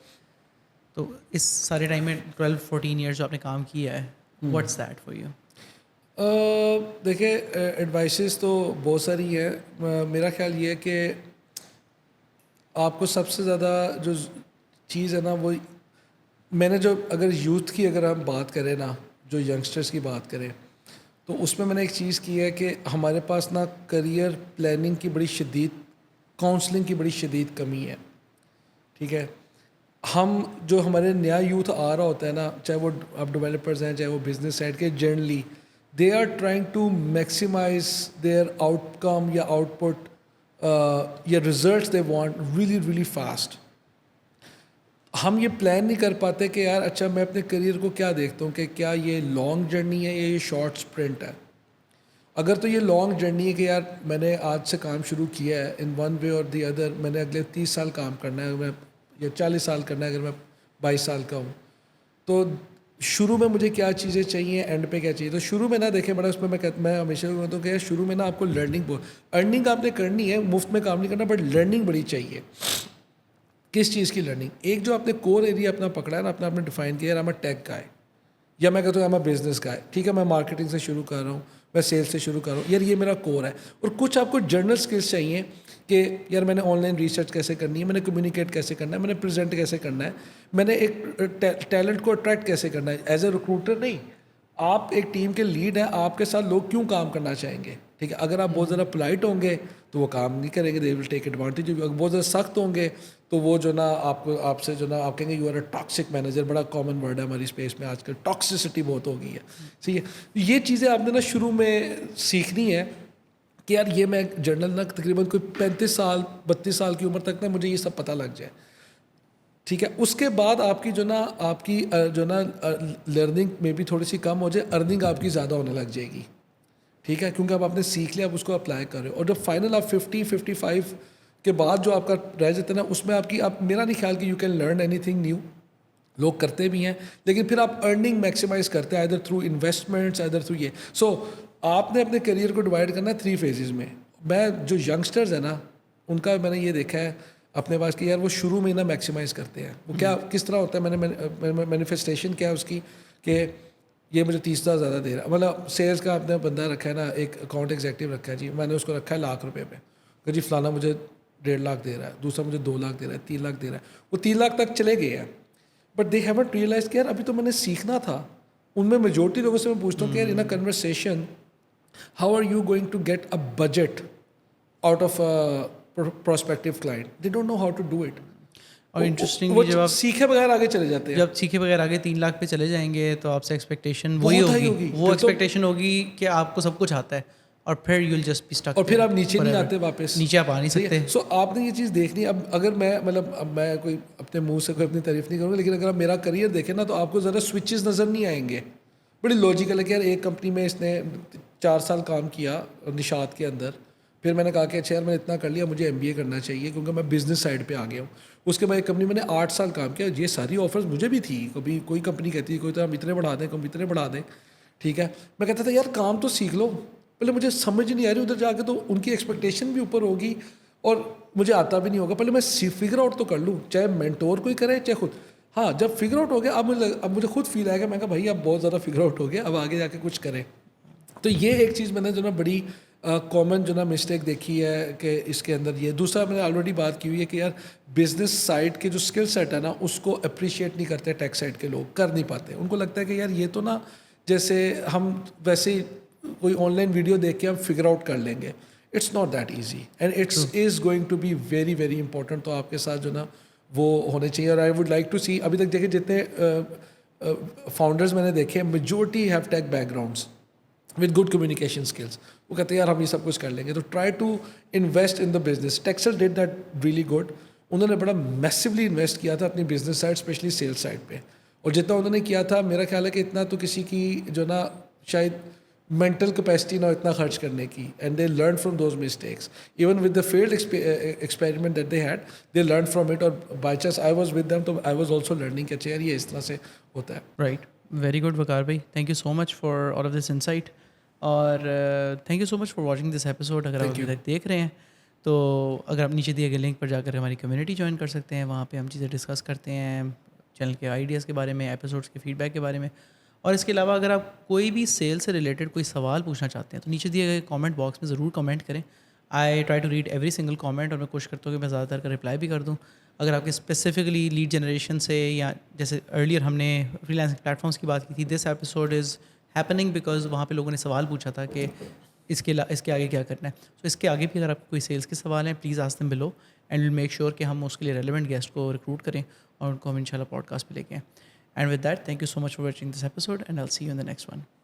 تو اس سارے ٹائم میں 12-14 ایئرس جو آپ نے کام کیا ہے, واٹس دیٹ فار یو؟ دیکھیں ایڈوائسز تو بہت ساری ہیں. میرا خیال یہ ہے کہ آپ کو سب سے زیادہ جو چیز ہے نا, وہ میں نے جو اگر یوتھ کی اگر ہم بات کریں نا, جو ینگسٹرس کی بات کریں, تو اس میں نے ایک چیز کی ہے کہ ہمارے پاس نا کریئر پلاننگ کی بڑی شدید, کاؤنسلنگ کی بڑی شدید کمی ہے, ٹھیک ہے. ہم جو ہمارے نیا یوتھ آ رہا ہوتا ہے نا, چاہے وہ اب ڈیولپرز ہیں, چاہے وہ بزنس سائڈ کے, generally they are trying to maximise their outcome یا آؤٹ پٹ یا results they want really really fast. ہم یہ پلان نہیں کر پاتے کہ یار اچھا میں اپنے کریئر کو کیا دیکھتا ہوں کہ کیا یہ لانگ جرنی ہے یا یہ شارٹ اسپرنٹ ہے. اگر تو یہ لانگ جرنی ہے کہ یار میں نے آج سے کام شروع کیا ہے ان ون وے اور دی ادر, میں نے اگلے 30 سال کام کرنا ہے, میں یا 40 سال کرنا ہے, اگر میں 22 سال کا ہوں, تو شروع میں مجھے کیا چیزیں چاہیے, اینڈ پہ کیا چاہیے. تو شروع میں نہ دیکھیں بڑا اس میں میں ہمیشہ کہتا ہوں کہ یار شروع میں نا آپ کو ارننگ آپ نے کرنی ہے, مفت میں کام نہیں کرنا, بٹ لرننگ بڑی چاہیے. کس چیز کی لرننگ؟ ایک جو آپ نے کور ایریا اپنا پکڑا ہے نا, اپنا آپ نے ڈیفائن کیا ہے, میں ٹیک کا ہے یا میں کہتا ہوں میں بزنس کا ہے, ٹھیک ہے, میں مارکیٹنگ سے شروع کر رہا ہوں, میں سیلس سے شروع کر رہا ہوں, یار یہ میرا کور ہے. اور کچھ آپ کو جرنل سکلس چاہیے کہ یار میں نے آن لائن ریسرچ کیسے کرنی ہے, میں نے کمیونیکیٹ کیسے کرنا ہے, میں نے پریزنٹ کیسے کرنا ہے, میں نے ایک ٹیلنٹ کو اٹریکٹ کیسے کرنا ہے. ایز اے ریکروٹر نہیں, آپ ایک ٹیم کے لیڈ ہیں, آپ کے ساتھ لوگ کیوں کام کرنا چاہیں گے, ٹھیک ہے. اگر آپ بہت زیادہ پولائٹ ہوں گے تو وہ کام نہیں کریں گے, دے ول ٹیک ایڈوانٹیج. اگر بہت زیادہ سخت ہوں گے تو وہ جو نا آپ سے جو نا آپ کہیں گے you are a toxic manager. بڑا کامن ورڈ ہے ہماری اسپیس میں آج کل, ٹاکسسٹی بہت ہو گئی ہے. ٹھیک ہے, یہ چیزیں آپ نے نا شروع میں سیکھنی ہے کہ یار یہ میں جرنل نا تقریباً کوئی 35 سال 32 سال کی عمر تک نا مجھے یہ سب پتہ لگ جائے, ٹھیک ہے. اس کے بعد آپ کی جو نا لرننگ میں بھی تھوڑی سی کم ہو جائے, ارننگ آپ کی زیادہ ہونے لگ جائے گی, ٹھیک ہے, کیونکہ اب آپ نے سیکھ لیا, آپ اس کو اپلائی کر رہے ہو. اور جب فائنل آپ 50-55 کے بعد جو آپ کا رہ جاتا ہے نا, اس میں آپ کی میرا نہیں خیال کہ you can learn any thing new. لوگ کرتے بھی ہیں, لیکن پھر آپ ارننگ میکسیمائز کرتے ہیں either through investments, either through یہ. سو آپ نے اپنے کریئر کو ڈیوائڈ کرنا ہے 3 پھیزز میں. میں جو ینگسٹرز ہیں نا, ان کا میں نے یہ دیکھا ہے اپنے پاس کہ یار وہ شروع میں ہی نا میکسیمائز کرتے ہیں. وہ کیا کس طرح ہوتا ہے, میں نے مینیفیسٹیشن کیا ہے اس کی کہ یہ مجھے 30,000 زیادہ دے رہا ہے. مطلب سیلس کا آپ نے بندہ رکھا ہے نا, ایک اکاؤنٹ ایگزیکٹو رکھا ہے جی, میں نے اس کو رکھا ہے ₹1,00,000 پہ کہ جی فلانا مجھے 1.5 لاکھ دے رہا ہے, دوسرا مجھے 2 لاکھ دے رہا ہے, 3 لاکھ دے رہا ہے. وہ 3 لاکھ تک چلے گئے ہیں, بٹ دے ہیونٹ ریئلائز کہ یار ابھی تو میں نے سیکھنا تھا. ان میں میجورٹی لوگوں سے میں پوچھتا ہوں کہ یار in a conversation how are you going to get a budget out of prospective client, they don't know how to do it. اور انٹرسٹنگلی جب آپ سیکھے بغیر آگے چلے جاتے ہیں, جب سیکھے بغیر آگے 3 لاکھ پہ چلے جائیں گے تو آپ سے ایکسپیکٹیشن وہی ہوگی, وہ ایکسپیکٹیشن ہوگی کہ آپ کو سب کچھ آتا ہے, اور پھر you will just be stick, اور پھر آپ نیچے نہیں آتے واپس, نیچے آپ آ نہیں سکتے. سو آپ نے یہ چیز دیکھنی. اب اگر میں مطلب اب میں کوئی اپنے منہ سے کوئی اپنی تعریف نہیں کروں گا, لیکن اگر آپ میرا کریئر دیکھیں نا تو آپ کو ذرا سوئچز نظر نہیں آئیں گے. بڑی لاجیکل ہے کہ یار ایک کمپنی میں اس نے 4 سال کام کیا نشاط کے اندر, پھر میں نے کہا کہ اچھا یار میں اتنا کر لیا, مجھے MBA کرنا چاہیے کیونکہ میں بزنس سائڈ پہ آ گیا ہوں. اس کے بعد ایک کمپنی میں نے 8 سال کام کیا, یہ ساری آفرز مجھے بھی تھی. کبھی کوئی کمپنی کہتی ہے کوئی تو ہم اتنے بڑھا دیں, کم اتنے بڑھا دیں, ٹھیک ہے. میں کہتا تھا یار کام تو سیکھ لو, پہلے مجھے سمجھ نہیں آ رہی ادھر جا کے, تو ان کی ایکسپیکٹیشن بھی اوپر ہوگی اور مجھے آتا بھی نہیں ہوگا. پہلے میں فگر آؤٹ تو کر لوں, چاہے مینٹور کوئی کرے چاہے خود. ہاں جب فگر آؤٹ ہو گیا اب مجھے خود فیل آئے گا, میں کہا بھائی اب بہت زیادہ فگر آؤٹ ہو گیا, اب آگے جا کے کچھ کریں. تو یہ ایک چیز میں نے جو نا بڑی کامن جو نا مسٹیک دیکھی ہے کہ اس کے اندر یہ. دوسرا میں نے آلریڈی بات کی ہوئی ہے کہ یار بزنس سائڈ کے جو اسکل سیٹ ہے نا, اس کو اپریشیٹ نہیں کرتے ٹیک سائڈ کے لوگ, کر نہیں پاتے. ان کو لگتا ہے کہ یار یہ تو نا جیسے ہم ویسے ہی کوئی آن لائن ویڈیو دیکھ کے ہم فگر آؤٹ کر لیں گے. It's not that easy and it's is going to be very very important. تو آپ کے ساتھ جو نا وہ ہونے چاہیے. اور آئی ووڈ لائک ٹو سی, ابھی تک دیکھیں جتنے فاؤنڈرز میں نے دیکھے majority have take back grounds with good communication skills. وہ کہتے ہیں یار ہم یہ سب کچھ کر لیں گے. تو try to invest in the business. Tkxel did that really good. انہوں نے بڑا میسیولی انویسٹ کیا تھا اپنی business side, especially sales side پہ. اور جتنا انہوں نے کیا تھا میرا خیال ہے کہ اتنا تو کسی کی جو نا شاید مینٹل کیپیسٹی نہ اتنا خرچ کرنے کی. And they learn from those mistakes even with the field experiment that they had, they learn from it. اور by chance I was with them, تو آئی واز آلسو لرننگ کہ اچھا یار یہ اس طرح سے ہوتا ہے. رائٹ, ویری گڈ وقار بھائی, thank you so much for all of this insight. اور thank you so much for watching this episode. اگر آپ ابھی تک دیکھ رہے ہیں تو اگر آپ نیچے دیے گئے لنک پر جا کر ہماری کمیونٹی جوائن کر سکتے ہیں. وہاں پہ ہم چیزیں ڈسکس کرتے ہیں, چینل کے آئیڈیاز کے بارے میں, ایپیسوڈس کے فیڈ بیک کے بارے میں. اور اس کے علاوہ اگر آپ کوئی بھی سیل سے ریلیٹڈ کوئی سوال پوچھنا چاہتے ہیں تو نیچے دیے گئے کامنٹ باکس میں ضرور کمنٹ کریں. I try to read every single comment, اور میں کوشش کرتا ہوں کہ میں زیادہ تر کا رپلائی بھی کر دوں. اگر آپ کے اسپیسیفکلی لیڈ جنریشن سے, یا جیسے ارلیئر ہم نے فری لانسنگ پلیٹفارمس کی بات کی تھی, this episode is happening because وہاں پہ لوگوں نے سوال پوچھا تھا کہ اس کے آگے کیا کرنا ہے. تو اس کے آگے بھی اگر آپ کو کوئی سیلس کے سوال ہیں, please ask them below and will make sure کہ ہم اس کے لیے ریلیونٹ گیسٹ کو ریکروٹ کریں اور ان کو ہم انشاءاللہ پوڈ کاسٹ پہ لے کے آئیں. And with that, thank you so much for watching this episode and I will see you in the next one.